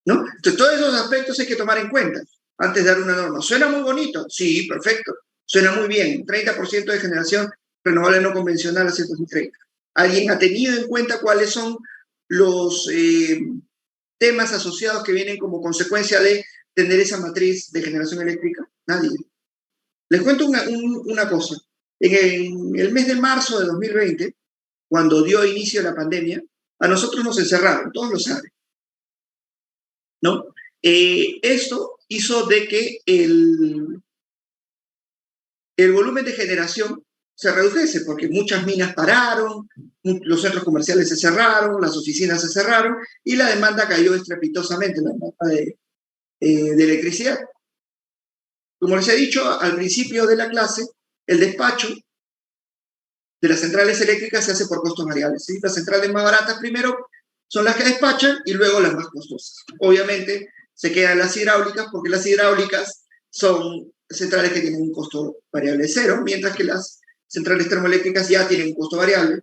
¿no? Entonces, todos esos aspectos hay que tomar en cuenta antes de dar una norma. ¿Suena muy bonito? Sí, perfecto. Suena muy bien. 30% de generación renovable no convencional hacia 2030. ¿Alguien ha tenido en cuenta cuáles son los temas asociados que vienen como consecuencia de tener esa matriz de generación eléctrica? Nadie. Les cuento una cosa. En el mes de marzo de 2020, cuando dio inicio la pandemia, a nosotros nos encerraron, todos lo saben, ¿no? Esto hizo de que el volumen de generación se redujese, porque muchas minas pararon, los centros comerciales se cerraron, las oficinas se cerraron y la demanda cayó estrepitosamente, la demanda de electricidad. Como les he dicho al principio de la clase, el despacho de las centrales eléctricas se hace por costos variables, ¿sí? Las centrales más baratas primero son las que despachan y luego las más costosas. Obviamente se quedan las hidráulicas porque las hidráulicas son centrales que tienen un costo variable cero, mientras que las centrales termoeléctricas ya tienen un costo variable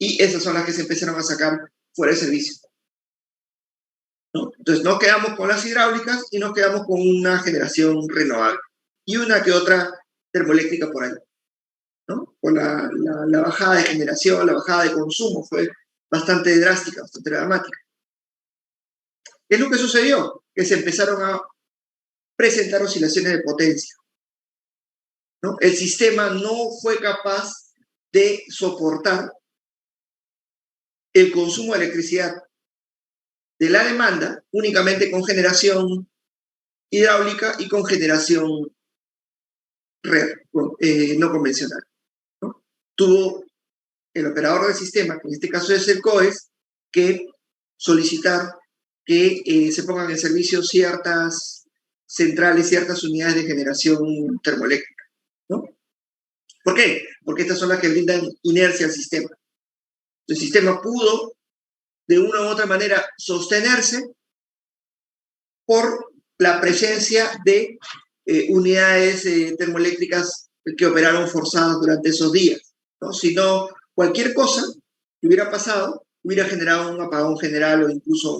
y esas son las que se empezaron a sacar fuera de servicio, ¿no? Entonces nos quedamos con las hidráulicas y nos quedamos con una generación renovable y una que otra termoeléctrica por ahí, ¿no? Con la bajada de generación, la bajada de consumo fue bastante drástica, bastante dramática. ¿Qué es lo que sucedió? Que se empezaron a presentar oscilaciones de potencia, ¿no? El sistema no fue capaz de soportar el consumo de electricidad de la demanda únicamente con generación hidráulica y con generación no convencional, ¿no? Tuvo el operador del sistema, que en este caso es el COES, que solicitar que se pongan en servicio ciertas centrales, ciertas unidades de generación termoeléctrica, ¿no? ¿Por qué? Porque estas son las que brindan inercia al sistema. El sistema pudo, de una u otra manera, sostenerse por la presencia de unidades termoeléctricas que operaron forzadas durante esos días, ¿no? Si no, cualquier cosa que hubiera pasado hubiera generado un apagón general o incluso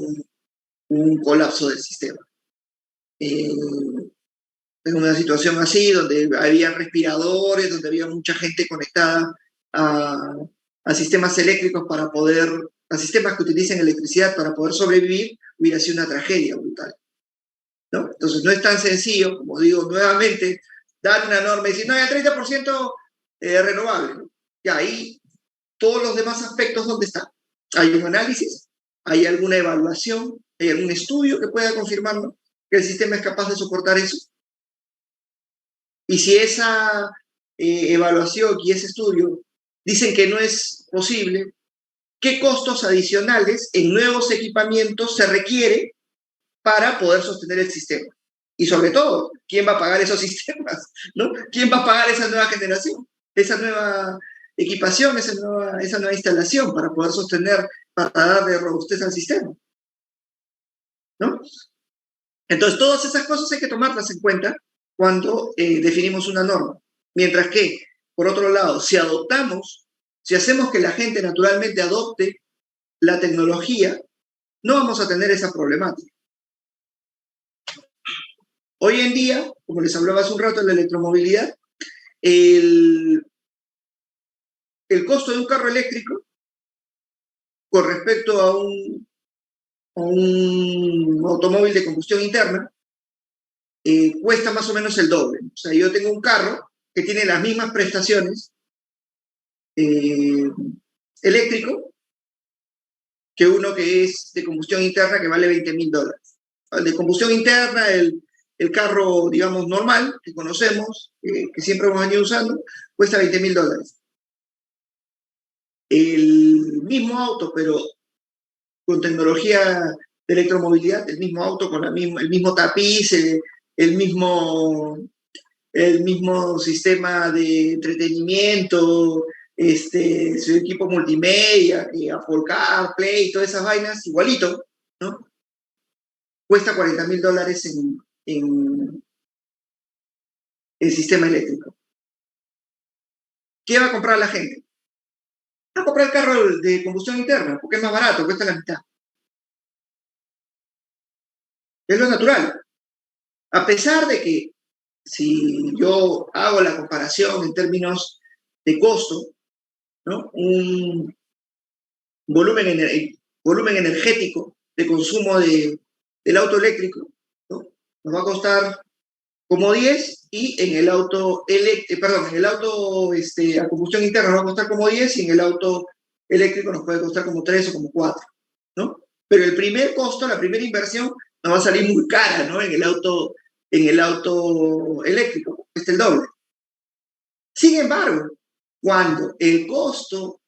un colapso del sistema. En una situación así, donde había respiradores, donde había mucha gente conectada a sistemas eléctricos a sistemas que utilicen electricidad para poder sobrevivir, hubiera sido una tragedia brutal, ¿no? Entonces no es tan sencillo, como digo nuevamente, dar una norma y decir, no, hay 30% renovable, ¿no? Y ahí todos los demás aspectos, ¿dónde están? ¿Hay un análisis? ¿Hay alguna evaluación? ¿Hay algún estudio que pueda confirmarnos que el sistema es capaz de soportar eso? Y si esa evaluación y ese estudio dicen que no es posible, ¿qué costos adicionales en nuevos equipamientos se requiere para poder sostener el sistema? Y sobre todo, ¿quién va a pagar esos sistemas? ¿No? ¿Quién va a pagar esa nueva generación? Esa nueva equipación, esa nueva instalación para poder sostener, para darle robustez al sistema, ¿no? Entonces, todas esas cosas hay que tomarlas en cuenta cuando definimos una norma. Mientras que, por otro lado, si hacemos que la gente naturalmente adopte la tecnología, no vamos a tener esa problemática. Hoy en día, como les hablaba hace un rato de la electromovilidad, el costo de un carro eléctrico con respecto a un automóvil de combustión interna cuesta más o menos el doble. O sea, yo tengo un carro que tiene las mismas prestaciones eléctrico que uno que es de combustión interna que vale $20,000. El de combustión interna, el carro, digamos, normal, que conocemos, que siempre hemos venido usando, cuesta $20,000. El mismo auto, pero con tecnología de electromovilidad, el mismo auto con el mismo tapiz, el mismo sistema de entretenimiento, su equipo multimedia, Apple CarPlay y todas esas vainas, igualito, ¿no? Cuesta $40,000 en el sistema eléctrico. ¿Qué va a comprar la gente? Va a comprar el carro de combustión interna, porque es más barato, cuesta la mitad. Es lo natural. A pesar de que, si yo hago la comparación en términos de costo, ¿no? Un volumen energético de consumo del auto eléctrico, ¿no? Nos va a costar como 10 y en el auto a combustión interna nos va a costar como 10 y en el auto eléctrico nos puede costar como 3 o como 4, ¿no? Pero el primer costo, la primera inversión, nos va a salir muy cara, ¿no? En el auto eléctrico, cuesta el doble. Sin embargo, cuando el costo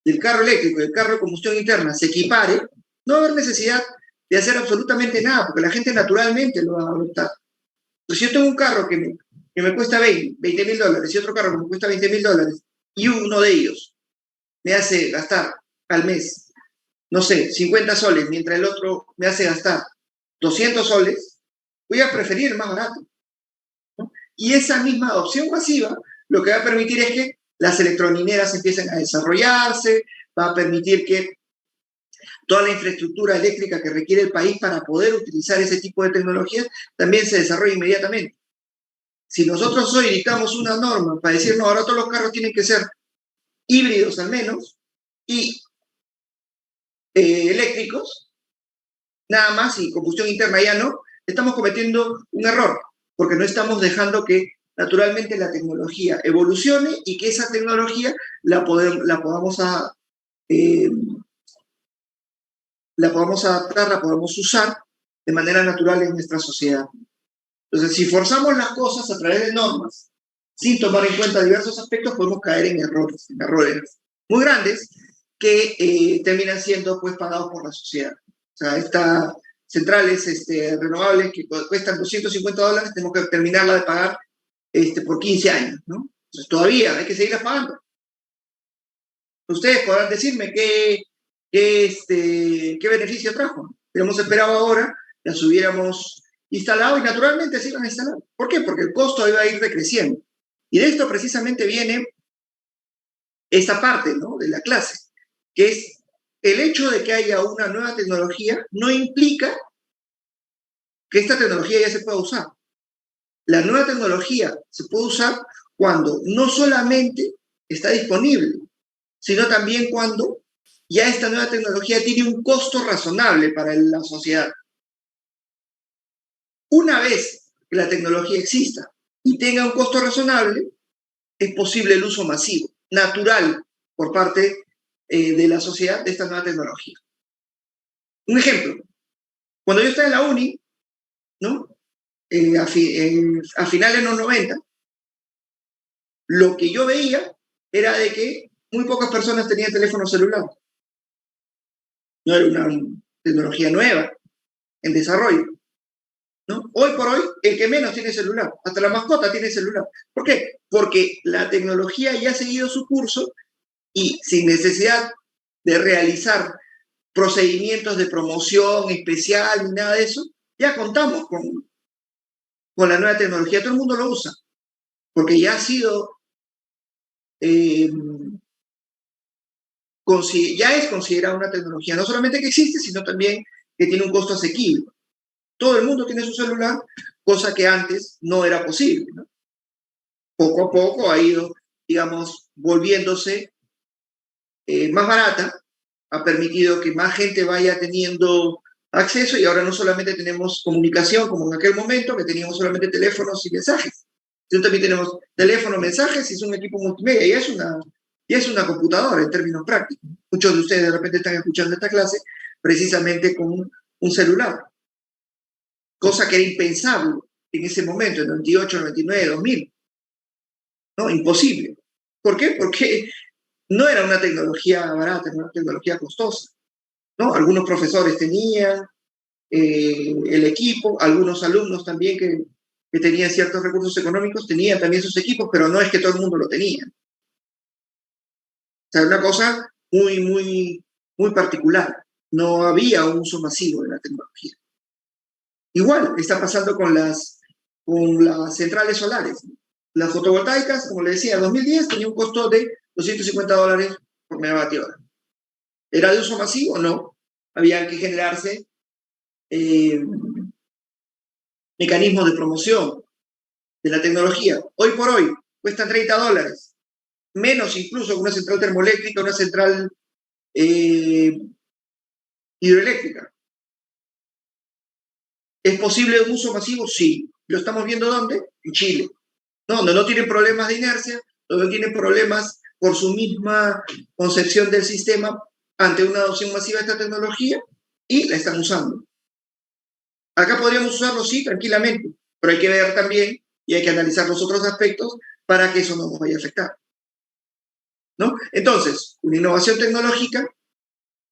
del carro eléctrico y del carro de combustión interna se equipare, no va a haber necesidad de hacer absolutamente nada, porque la gente naturalmente lo va a adoptar. Entonces, si yo tengo un carro que me cuesta $20,000 y otro carro que me cuesta $20,000 y uno de ellos me hace gastar al mes, no sé, 50 soles, mientras el otro me hace gastar 200 soles, voy a preferir el más barato, ¿no? Y esa misma adopción masiva lo que va a permitir es que las electrolineras empiecen a desarrollarse, va a permitir que toda la infraestructura eléctrica que requiere el país para poder utilizar ese tipo de tecnologías también se desarrolle inmediatamente. Si nosotros hoy dictamos una norma para decir, no, ahora todos los carros tienen que ser híbridos al menos y eléctricos, nada más, y combustión interna ya no, estamos cometiendo un error, porque no estamos dejando que naturalmente la tecnología evolucione y que esa tecnología la podamos adaptar, la podamos usar de manera natural en nuestra sociedad. Entonces, si forzamos las cosas a través de normas, sin tomar en cuenta diversos aspectos, podemos caer en errores muy grandes que terminan siendo pues pagados por la sociedad. O sea, estas centrales renovables que cuestan $250, tenemos que terminarla de pagar por 15 años, ¿no? Entonces, todavía hay que seguirlas pagando. Ustedes podrán decirme qué beneficio trajo. Hemos esperado ahora, las hubiéramos instalado y naturalmente se iban a instalar. ¿Por qué? Porque el costo iba a ir decreciendo. Y de esto precisamente viene esta parte, ¿no?, de la clase, que es el hecho de que haya una nueva tecnología no implica que esta tecnología ya se pueda usar. La nueva tecnología se puede usar cuando no solamente está disponible, sino también cuando ya esta nueva tecnología tiene un costo razonable para la sociedad. Una vez que la tecnología exista y tenga un costo razonable, es posible el uso masivo, natural, por parte de la sociedad de esta nueva tecnología. Un ejemplo, cuando yo estaba en la uni, ¿no?, a finales de los 90, lo que yo veía era de que muy pocas personas tenían teléfono celular. No era una tecnología nueva, en desarrollo, ¿no? Hoy por hoy, el que menos tiene celular, hasta la mascota tiene celular. ¿Por qué? Porque la tecnología ya ha seguido su curso y sin necesidad de realizar procedimientos de promoción especial ni nada de eso, ya contamos con la nueva tecnología. Todo el mundo lo usa, porque ya ha sido, ya es considerada una tecnología, no solamente que existe, sino también que tiene un costo asequible. Todo el mundo tiene su celular, cosa que antes no era posible, ¿no? Poco a poco ha ido, digamos, volviéndose más barata, ha permitido que más gente vaya teniendo acceso y ahora no solamente tenemos comunicación como en aquel momento, que teníamos solamente teléfonos y mensajes, sino también tenemos teléfono, mensajes y es un equipo multimedia y es una computadora en términos prácticos. Muchos de ustedes de repente están escuchando esta clase precisamente con un celular, cosa que era impensable en ese momento, en 98, 99, 2000. ¿No? Imposible. ¿Por qué? Porque no era una tecnología barata, era una tecnología costosa, ¿no? Algunos profesores tenían el equipo, algunos alumnos también que tenían ciertos recursos económicos tenían también sus equipos, pero no es que todo el mundo lo tenía. O sea, una cosa muy, muy, muy particular. No había un uso masivo de la tecnología. Igual está pasando con las centrales solares. Las fotovoltaicas, como le decía, en 2010 tenía un costo de $250 por megavatio hora. ¿Era de uso masivo? No. Habían que generarse mecanismos de promoción de la tecnología. Hoy por hoy cuestan $30, menos incluso que una central termoeléctrica, una central hidroeléctrica. ¿Es posible un uso masivo? Sí. ¿Lo estamos viendo dónde? En Chile. No, donde no tienen problemas de inercia, donde no tienen problemas por su misma concepción del sistema ante una adopción masiva de esta tecnología y la están usando. Acá podríamos usarlo, sí, tranquilamente, pero hay que ver también y hay que analizar los otros aspectos para que eso no nos vaya a afectar, ¿no? Entonces, una innovación tecnológica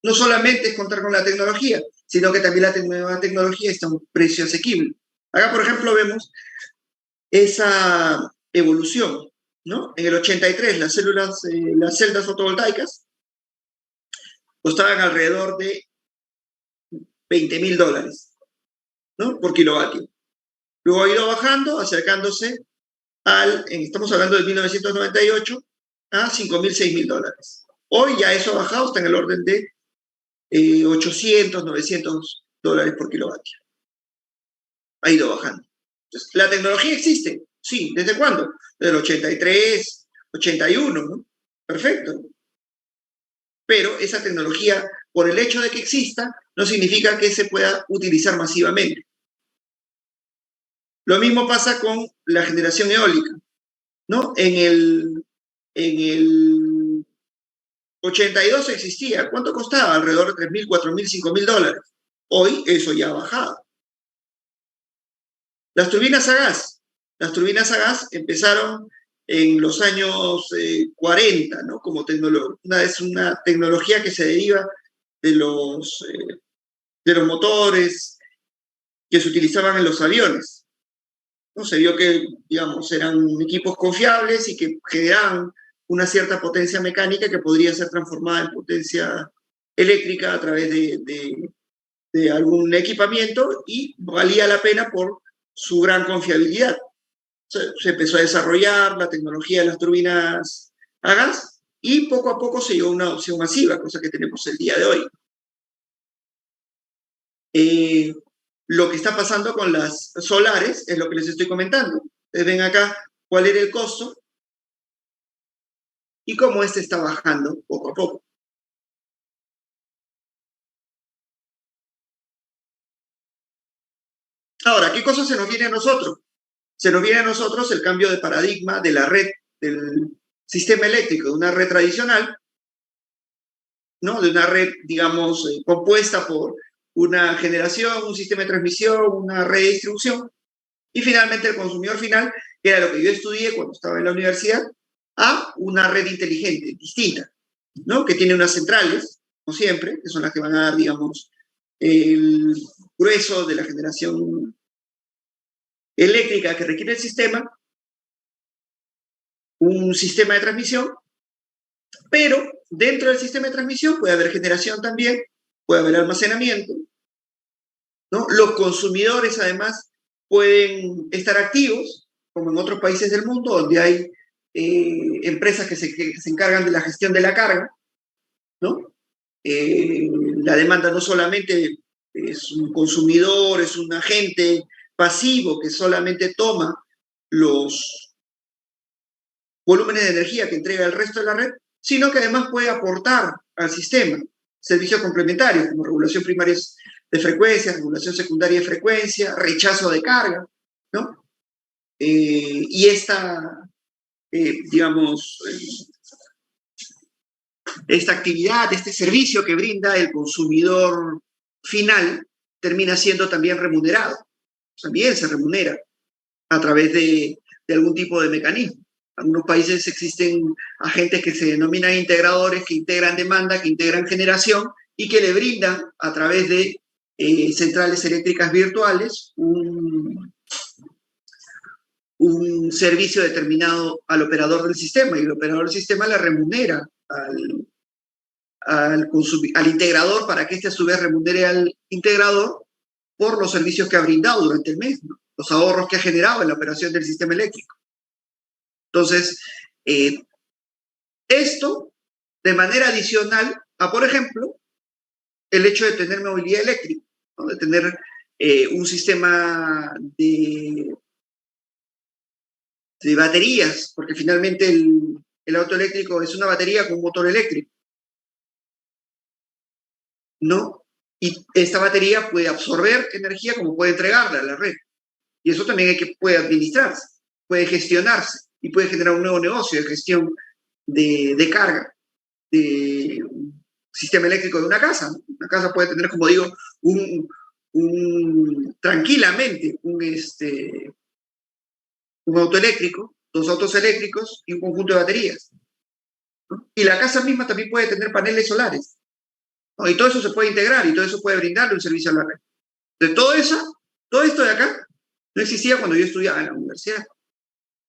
no solamente es contar con la tecnología, sino que también la nueva tecnología está a un precio asequible. Acá, por ejemplo, vemos esa evolución, ¿no? En el 83, las celdas fotovoltaicas costaban alrededor de $20,000, ¿no?, por kilovatio. Luego ha ido bajando, acercándose estamos hablando de 1998, a $5.000, $6.000. Hoy ya eso ha bajado, está en el orden de $800, $900 por kilovatio. Ha ido bajando. Entonces, ¿la tecnología existe? Sí. ¿Desde cuándo? Desde el 83, 81, ¿no? Perfecto. Pero esa tecnología, por el hecho de que exista, no significa que se pueda utilizar masivamente. Lo mismo pasa con la generación eólica, ¿no? En el 82 existía. ¿Cuánto costaba? Alrededor de $3.000, $4.000, $5.000. Hoy eso ya ha bajado. Las turbinas a gas. Las turbinas a gas empezaron en los años 40, ¿no? Como es una tecnología que se deriva de los motores que se utilizaban en los aviones, ¿no? Se vio que, digamos, eran equipos confiables y que generaban una cierta potencia mecánica que podría ser transformada en potencia eléctrica a través de algún equipamiento, y valía la pena por su gran confiabilidad. Se empezó a desarrollar la tecnología de las turbinas a gas y poco a poco se llegó a una adopción masiva, cosa que tenemos el día de hoy. Lo que está pasando con las solares es lo que les estoy comentando. Ustedes ven acá cuál era el costo y cómo este está bajando poco a poco. Ahora, ¿qué cosa se nos viene a nosotros? Se nos viene a nosotros el cambio de paradigma de la red, del sistema eléctrico, de una red tradicional, ¿no? De una red, digamos, compuesta por una generación, un sistema de transmisión, una red de distribución, y finalmente el consumidor final, que era lo que yo estudié cuando estaba en la universidad, a una red inteligente, distinta, ¿no? Que tiene unas centrales, como siempre, que son las que van a dar, digamos, el grueso de la generación eléctrica que requiere el sistema, un sistema de transmisión, pero dentro del sistema de transmisión puede haber generación también, puede haber almacenamiento, ¿no? Los consumidores, además, pueden estar activos, como en otros países del mundo, donde hay empresas que se encargan de la gestión de la carga, ¿no? La demanda no solamente es un consumidor, es un agente pasivo que solamente toma los volúmenes de energía que entrega el resto de la red, sino que además puede aportar al sistema servicios complementarios como regulación primaria de frecuencia, regulación secundaria de frecuencia, rechazo de carga, ¿no? Y digamos, esta actividad, este servicio que brinda el consumidor final, termina siendo también remunerado. También se remunera a través de algún tipo de mecanismo. En algunos países existen agentes que se denominan integradores, que integran demanda, que integran generación y que le brindan a través de centrales eléctricas virtuales un servicio determinado al operador del sistema, y el operador del sistema le remunera al integrador para que éste a su vez remunere al integrador por los servicios que ha brindado durante el mes, ¿no? Los ahorros que ha generado en la operación del sistema eléctrico. Entonces, esto de manera adicional a, por ejemplo, el hecho de tener movilidad eléctrica, ¿no? De tener un sistema de baterías, porque finalmente el auto eléctrico es una batería con un motor eléctrico, ¿no? Y esta batería puede absorber energía como puede entregarla a la red. Y eso también puede administrarse, puede gestionarse y puede generar un nuevo negocio de gestión de carga de un sistema eléctrico de una casa, ¿no? Una casa puede tener, como digo, tranquilamente un auto eléctrico, dos autos eléctricos y un conjunto de baterías, ¿no? Y la casa misma también puede tener paneles solares, ¿no? Y todo eso se puede integrar y todo eso puede brindarle un servicio a la red. De todo esto de acá no existía cuando yo estudiaba en la universidad.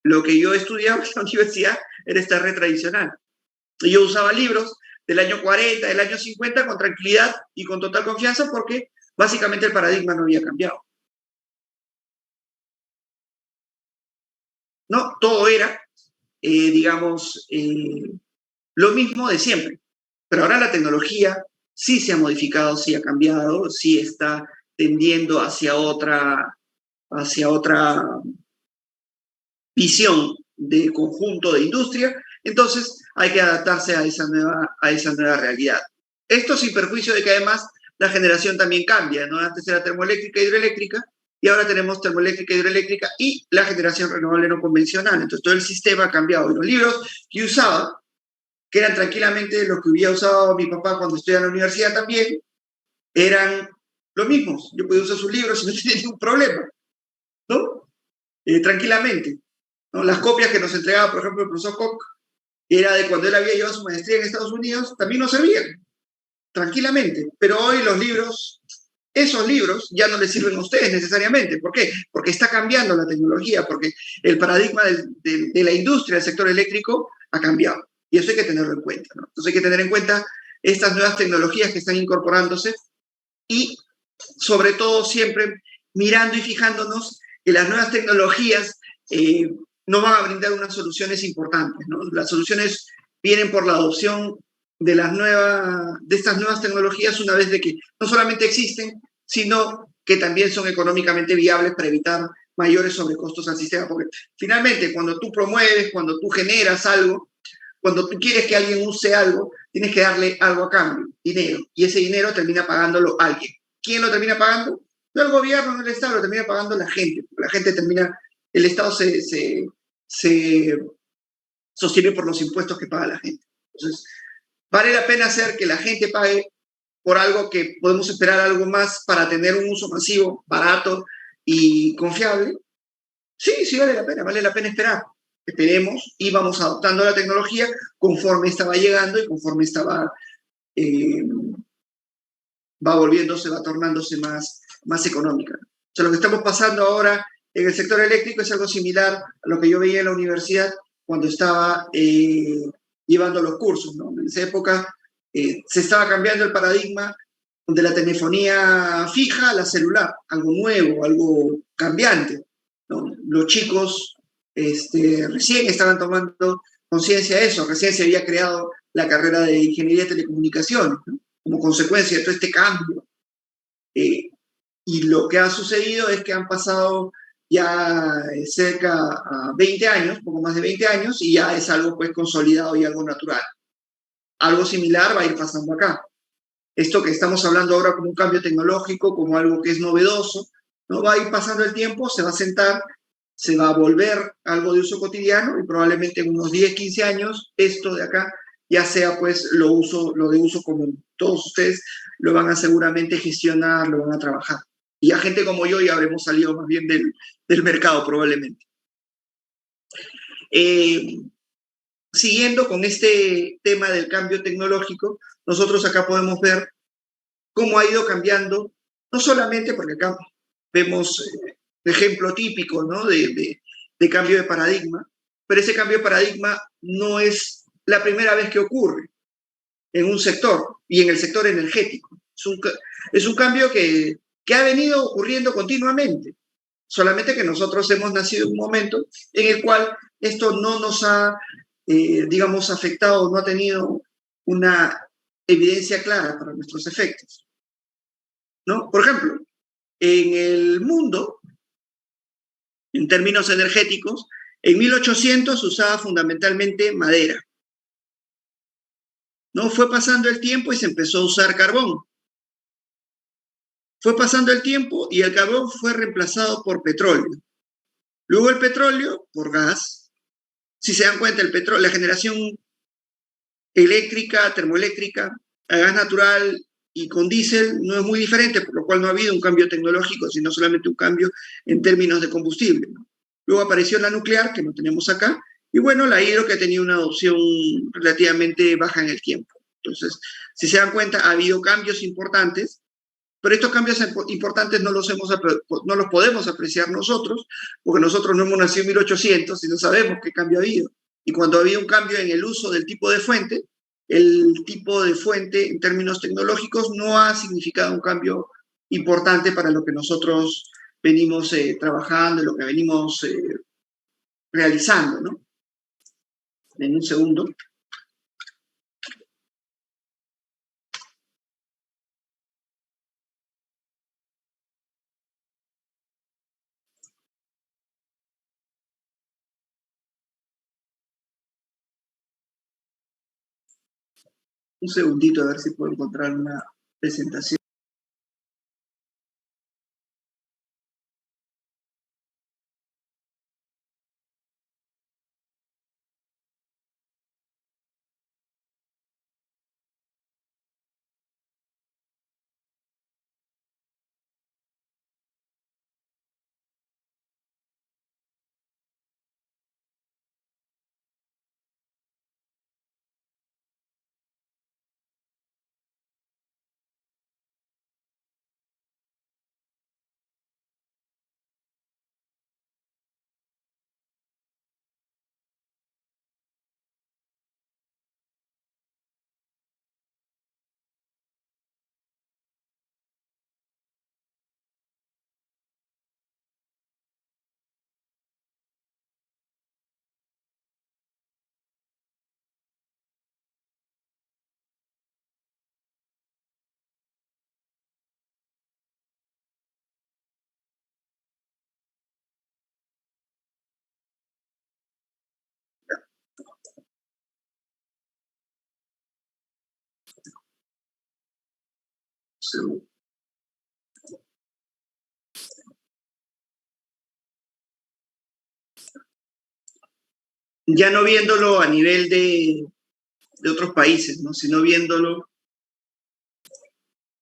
Lo que yo estudiaba en la universidad era esta red tradicional. Y yo usaba libros del año 40, del año 50 con tranquilidad y con total confianza, porque básicamente el paradigma no había cambiado. No, todo era digamos, lo mismo de siempre. Pero ahora la tecnología sí se ha modificado, sí ha cambiado, sí está tendiendo hacia otra visión de conjunto de industria, entonces hay que adaptarse a esa nueva realidad. Esto sin perjuicio de que además la generación también cambia, ¿no? Antes era termoeléctrica e hidroeléctrica, y ahora tenemos termoeléctrica, hidroeléctrica y la generación renovable no convencional. Entonces todo el sistema ha cambiado. Y los libros que usaba, que eran tranquilamente los que hubiera usado mi papá cuando estudiaba en la universidad también, eran los mismos. Yo podía usar sus libros y no tenía ningún problema, ¿no? Tranquilamente, ¿no? Las copias que nos entregaba, por ejemplo, el profesor Koch, que era de cuando él había llevado su maestría en Estados Unidos, también nos servían, tranquilamente. Pero hoy los libros, esos libros ya no les sirven a ustedes necesariamente. ¿Por qué? Porque está cambiando la tecnología, porque el paradigma de la industria del sector eléctrico ha cambiado. Y eso hay que tenerlo en cuenta, ¿no? Entonces hay que tener en cuenta estas nuevas tecnologías que están incorporándose y, sobre todo, siempre mirando y fijándonos que las nuevas tecnologías nos van a brindar unas soluciones importantes, ¿no? Las soluciones vienen por la adopción de estas nuevas tecnologías una vez de que no solamente existen, sino que también son económicamente viables para evitar mayores sobrecostos al sistema. Porque finalmente, cuando tú promueves, cuando tú generas algo, cuando tú quieres que alguien use algo, tienes que darle algo a cambio, dinero, y ese dinero termina pagándolo alguien. ¿Quién lo termina pagando? No el gobierno, no el Estado, lo termina pagando la gente. La gente termina, el Estado se sostiene por los impuestos que paga la gente. Entonces, ¿vale la pena hacer que la gente pague por algo que podemos esperar algo más para tener un uso masivo, barato y confiable? Sí, sí vale la pena esperar. Esperemos y vamos adoptando la tecnología conforme estaba llegando y conforme va tornándose más económica. O sea, lo que estamos pasando ahora en el sector eléctrico es algo similar a lo que yo veía en la universidad cuando estaba llevando los cursos, ¿no? En esa época se estaba cambiando el paradigma de la telefonía fija a la celular, algo nuevo, algo cambiante, ¿no? Los chicos recién estaban tomando conciencia de eso, recién se había creado la carrera de ingeniería de telecomunicaciones, ¿no? Como consecuencia de todo este cambio. Y lo que ha sucedido es que han pasado ya cerca a 20 años, poco más de 20 años, y ya es algo pues consolidado y algo natural. Algo similar va a ir pasando acá. Esto que estamos hablando ahora como un cambio tecnológico, como algo que es novedoso, ¿no? Va a ir pasando el tiempo, se va a sentar, se va a volver algo de uso cotidiano y probablemente en unos 10, 15 años esto de acá ya sea pues lo de uso común. Todos ustedes lo van a seguramente gestionar, lo van a trabajar. Y a gente como yo ya habremos salido más bien del mercado probablemente. Siguiendo con este tema del cambio tecnológico, nosotros acá podemos ver cómo ha ido cambiando, no solamente porque acá vemos ejemplo típico, ¿no? de cambio de paradigma, pero ese cambio de paradigma no es la primera vez que ocurre en un sector y en el sector energético. Es un cambio que ha venido ocurriendo continuamente, solamente que nosotros hemos nacido en un momento en el cual esto no nos ha, digamos, afectado, no ha tenido una evidencia clara para nuestros efectos, ¿no? Por ejemplo, en el mundo, en términos energéticos, en 1800 se usaba fundamentalmente madera, ¿no? Fue pasando el tiempo y se empezó a usar carbón. Fue pasando el tiempo y el carbón fue reemplazado por petróleo. Luego el petróleo por gas. Si se dan cuenta, la generación eléctrica, termoeléctrica, a gas natural y con diésel no es muy diferente, por lo cual no ha habido un cambio tecnológico, sino solamente un cambio en términos de combustible, ¿no? Luego apareció la nuclear, que no tenemos acá, y bueno, la hidro, que ha tenido una adopción relativamente baja en el tiempo. Entonces, si se dan cuenta, ha habido cambios importantes, pero estos cambios importantes no los podemos apreciar nosotros, porque nosotros no hemos nacido en 1800 y no sabemos qué cambio ha habido. Y cuando ha habido un cambio en el uso del tipo de fuente, el tipo de fuente en términos tecnológicos no ha significado un cambio importante para lo que nosotros venimos trabajando, lo que venimos realizando, ¿no? En un segundo. Un segundito a ver si puedo encontrar una presentación. Ya no viéndolo a nivel de otros países, ¿no? Sino viéndolo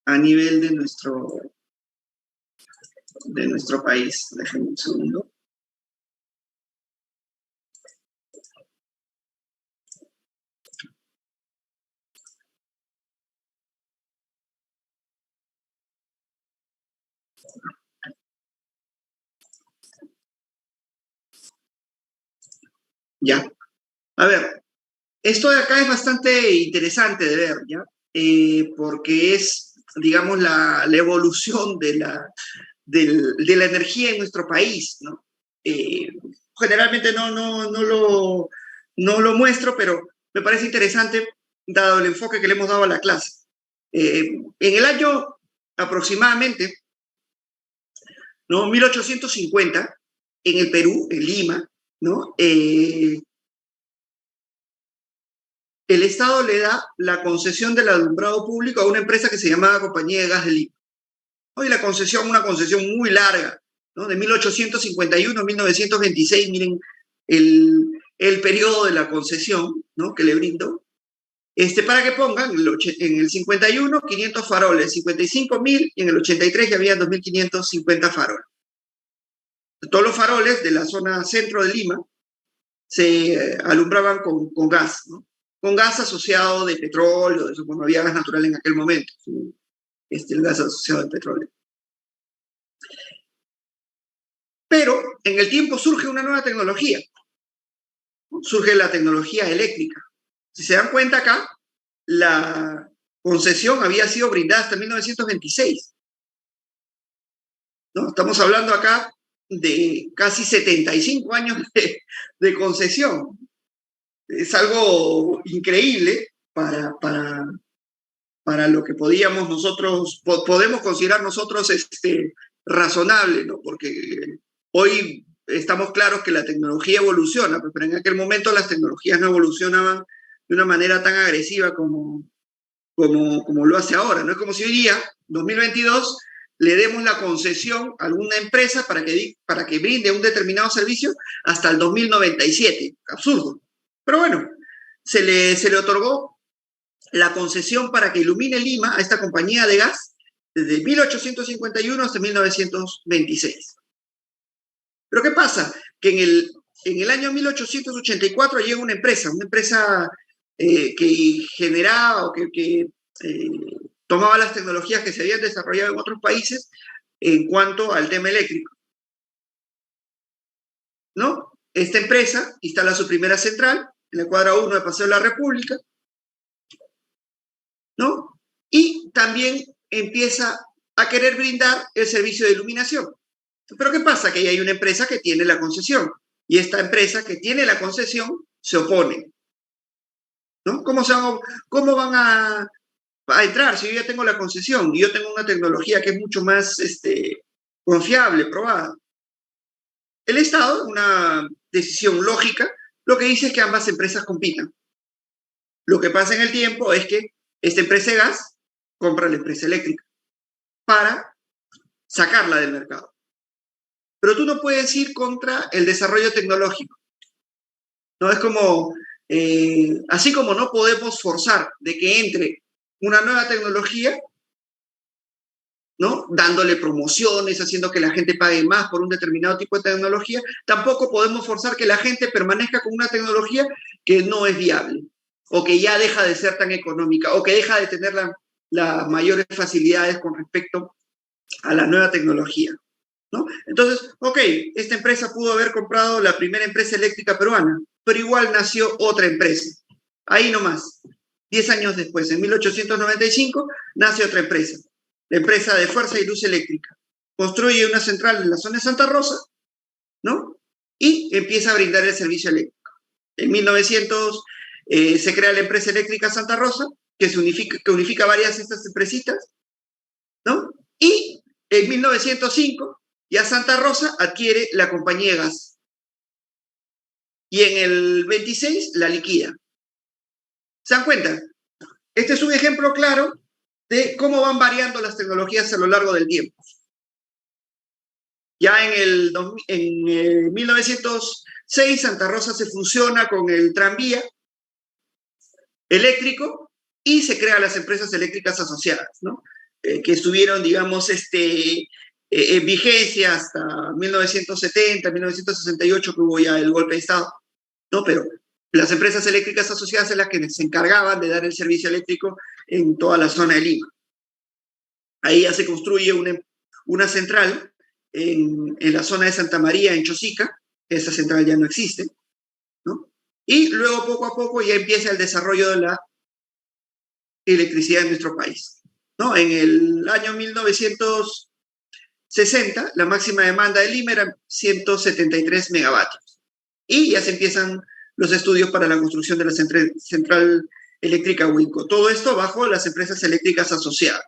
a nivel de nuestro país. Déjenme un segundo. Ya. A ver, esto de acá es bastante interesante de ver, ¿ya? Porque es, digamos, la evolución de la energía en nuestro país, ¿no? Eh, Generalmente no lo muestro, pero me parece interesante dado el enfoque que le hemos dado a la clase. En el año aproximadamente, ¿no? 1850, en el Perú, en Lima, ¿no? El Estado le da la concesión del alumbrado público a una empresa que se llamaba Compañía de Gas de Lima. Hoy la concesión, una concesión muy larga, ¿no? De 1851 a 1926, miren el periodo de la concesión, ¿no? Que le brindo. Para que pongan, en el 51, 500 faroles, 55.000, y en el 83 ya había 2.550 faroles. Todos los faroles de la zona centro de Lima se alumbraban con gas, ¿no? Con gas asociado de petróleo, eso, bueno, había gas natural en aquel momento, el gas asociado al petróleo. Pero en el tiempo surge una nueva tecnología, ¿no? Surge la tecnología eléctrica. Si se dan cuenta acá, la concesión había sido brindada hasta 1926, ¿no? Estamos hablando acá de casi 75 años de concesión. Es algo increíble para lo que podíamos nosotros, podemos considerar nosotros razonable, ¿no? Porque hoy estamos claros que la tecnología evoluciona, pero en aquel momento las tecnologías no evolucionaban de una manera tan agresiva como lo hace ahora. No es como si hoy día, 2022, le demos la concesión a alguna empresa para que brinde un determinado servicio hasta el 2097. Absurdo. Pero bueno, se le otorgó la concesión para que ilumine Lima a esta compañía de gas desde 1851 hasta 1926. Pero ¿qué pasa? Que en el año 1884 llega una empresa que generaba o que tomaba las tecnologías que se habían desarrollado en otros países en cuanto al tema eléctrico, ¿no? Esta empresa instala su primera central en la cuadra 1 de Paseo de la República, ¿no? Y también empieza a querer brindar el servicio de iluminación. Pero ¿qué pasa? Que ahí hay una empresa que tiene la concesión y esta empresa que tiene la concesión se opone. ¿no? ¿Cómo van a entrar si yo ya tengo la concesión y yo tengo una tecnología que es mucho más confiable, probada? El Estado, una decisión lógica, lo que dice es que ambas empresas compitan. Lo que pasa en el tiempo es que esta empresa de gas compra la empresa eléctrica para sacarla del mercado. Pero tú no puedes ir contra el desarrollo tecnológico. ¿No? Es como, así como no podemos forzar de que entre una nueva tecnología, ¿no? Dándole promociones, haciendo que la gente pague más por un determinado tipo de tecnología, tampoco podemos forzar que la gente permanezca con una tecnología que no es viable, o que ya deja de ser tan económica, o que deja de tener las mayores facilidades con respecto a la nueva tecnología, ¿no? Entonces, ok, esta empresa pudo haber comprado la primera empresa eléctrica peruana, pero igual nació otra empresa. Ahí nomás, 10 años después, en 1895, nace otra empresa, la empresa de Fuerza y Luz Eléctrica. Construye una central en la zona de Santa Rosa, ¿no? Y empieza a brindar el servicio eléctrico. En 1900 se crea la empresa eléctrica Santa Rosa, que unifica varias de estas empresitas, ¿no? Y en 1905 ya Santa Rosa adquiere la compañía de gas. Y en el 26 la liquida. ¿Se dan cuenta? Este es un ejemplo claro de cómo van variando las tecnologías a lo largo del tiempo. Ya en 1906 Santa Rosa se fusiona con el tranvía eléctrico y se crean las empresas eléctricas asociadas, ¿no? Que estuvieron, digamos, en vigencia hasta 1970, 1968, que hubo ya el golpe de Estado, ¿no? Pero las empresas eléctricas asociadas son las que se encargaban de dar el servicio eléctrico en toda la zona de Lima. Ahí ya se construye una central en la zona de Santa María, en Chosica. Esa central ya no existe, ¿no? Y luego, poco a poco, ya empieza el desarrollo de la electricidad en nuestro país, ¿no? En el año 1960, la máxima demanda de Lima era 173 megavatios. Y ya se empiezan los estudios para la construcción de la central eléctrica Huinco. Todo esto bajo las empresas eléctricas asociadas,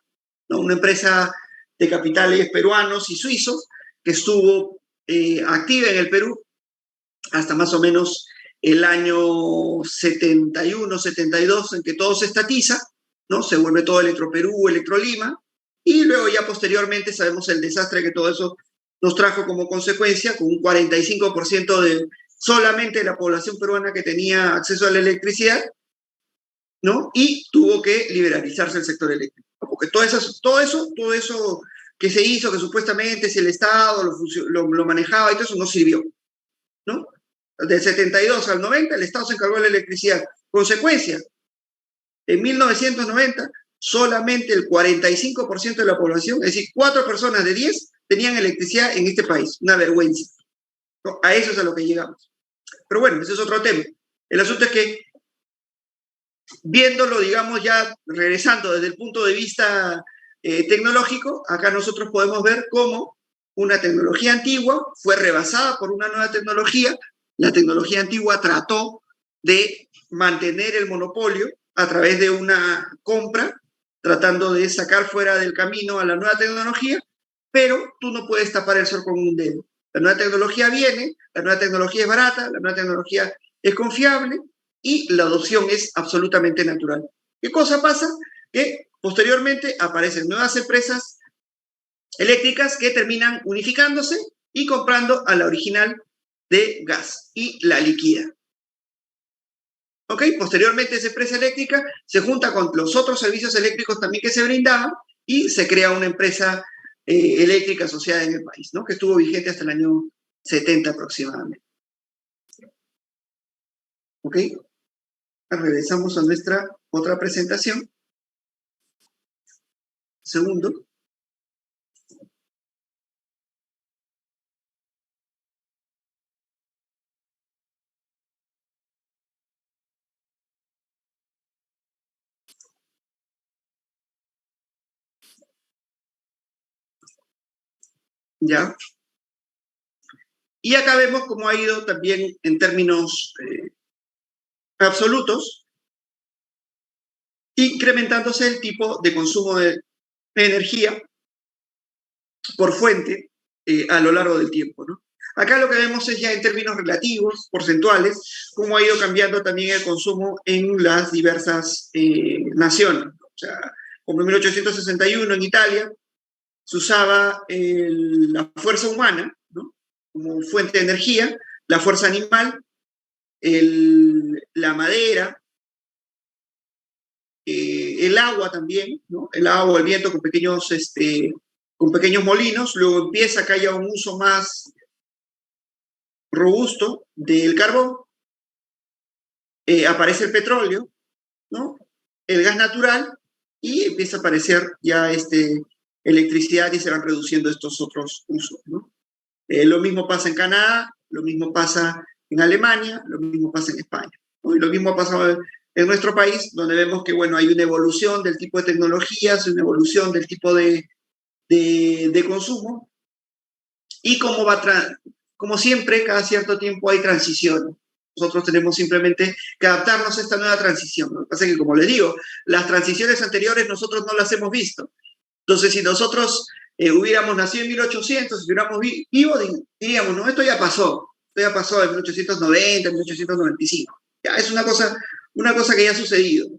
¿no? Una empresa de capitales peruanos y suizos que estuvo activa en el Perú hasta más o menos el año 71, 72, en que todo se estatiza, ¿no? Se vuelve todo Electroperú, Electrolima, y luego ya posteriormente sabemos el desastre que todo eso nos trajo como consecuencia, con un 45% de solamente la población peruana que tenía acceso a la electricidad, ¿no? Y tuvo que liberalizarse el sector eléctrico, porque todo eso que se hizo, que supuestamente si el Estado lo manejaba y todo eso, no sirvió, ¿no? Del 72 al 90, el Estado se encargó de la electricidad. Consecuencia, en 1990, solamente el 45% de la población, es decir, 4 personas de 10, tenían electricidad en este país. Una vergüenza, ¿no? A eso es a lo que llegamos. Pero bueno, ese es otro tema. El asunto es que, viéndolo, digamos, ya regresando desde el punto de vista tecnológico, acá nosotros podemos ver cómo una tecnología antigua fue rebasada por una nueva tecnología. La tecnología antigua trató de mantener el monopolio a través de una compra, tratando de sacar fuera del camino a la nueva tecnología, pero tú no puedes tapar el sol con un dedo. La nueva tecnología viene, la nueva tecnología es barata, la nueva tecnología es confiable y la adopción es absolutamente natural. ¿Qué cosa pasa? Que posteriormente aparecen nuevas empresas eléctricas que terminan unificándose y comprando a la original de gas y la liquida. ¿Ok? Posteriormente esa empresa eléctrica se junta con los otros servicios eléctricos también que se brindaban y se crea una empresa eléctrica asociada en el país, ¿no? Que estuvo vigente hasta el año 70 aproximadamente. ¿Ok? Regresamos a nuestra otra presentación. Segundo. ¿Ya? Y acá vemos cómo ha ido también en términos absolutos incrementándose el tipo de consumo de energía por fuente a lo largo del tiempo, ¿no? Acá lo que vemos es ya en términos relativos, porcentuales, cómo ha ido cambiando también el consumo en las diversas naciones. O sea, como en 1861 en Italia se usaba la fuerza humana, ¿no?, como fuente de energía, la fuerza animal, la madera, el agua también, ¿no?, el agua, el viento con pequeños molinos. Luego empieza que haya un uso más robusto del carbón, aparece el petróleo, ¿no?, el gas natural, y empieza a aparecer ya electricidad, y se van reduciendo estos otros usos, ¿no? Lo mismo pasa en Canadá, lo mismo pasa en Alemania, lo mismo pasa en España, ¿no? Y lo mismo ha pasado en nuestro país, donde vemos que, bueno, hay una evolución del tipo de tecnologías, una evolución del tipo de consumo, y como siempre, cada cierto tiempo hay transición. Nosotros tenemos simplemente que adaptarnos a esta nueva transición. Lo que pasa es que, como les digo, las transiciones anteriores nosotros no las hemos visto. Entonces, si nosotros hubiéramos nacido en 1800, si hubiéramos vivo, diríamos, no, esto ya pasó en 1890, en 1895. Ya es una cosa que ya ha sucedido,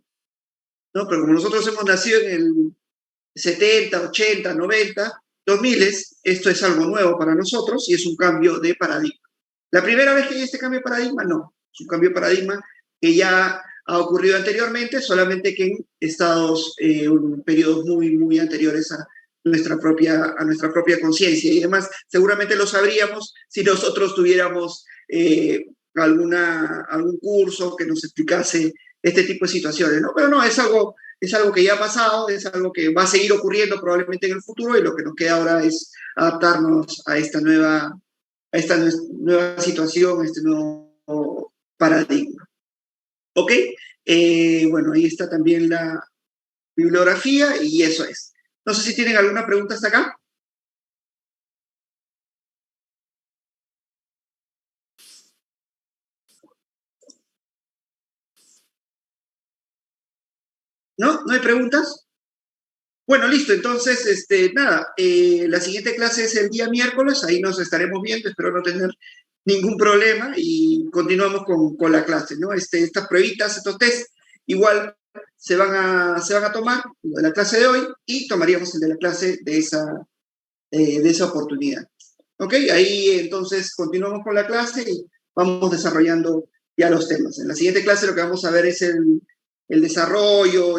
¿no? Pero como nosotros hemos nacido en el 70, 80, 90, 2000, esto es algo nuevo para nosotros y es un cambio de paradigma. La primera vez que hay este cambio de paradigma, no. Es un cambio de paradigma que ya ha ocurrido anteriormente, solamente que en en periodos muy, muy anteriores a nuestra propia conciencia. Y además, seguramente lo sabríamos si nosotros tuviéramos algún curso que nos explicase este tipo de situaciones, ¿no? Pero no, es algo que ya ha pasado, es algo que va a seguir ocurriendo probablemente en el futuro, y lo que nos queda ahora es adaptarnos a esta nueva situación, a este nuevo paradigma. ¿Ok? Bueno, ahí está también la bibliografía, y eso es. No sé si tienen alguna pregunta hasta acá. ¿No? ¿No hay preguntas? Bueno, listo. Entonces, nada, la siguiente clase es el día miércoles, ahí nos estaremos viendo, espero no tener ningún problema, y continuamos con la clase, ¿no? Estas pruebitas, estos test, igual se van a tomar de la clase de hoy, y tomaríamos el de la clase de esa oportunidad. ¿Ok? Ahí entonces continuamos con la clase y vamos desarrollando ya los temas. En la siguiente clase lo que vamos a ver es el desarrollo,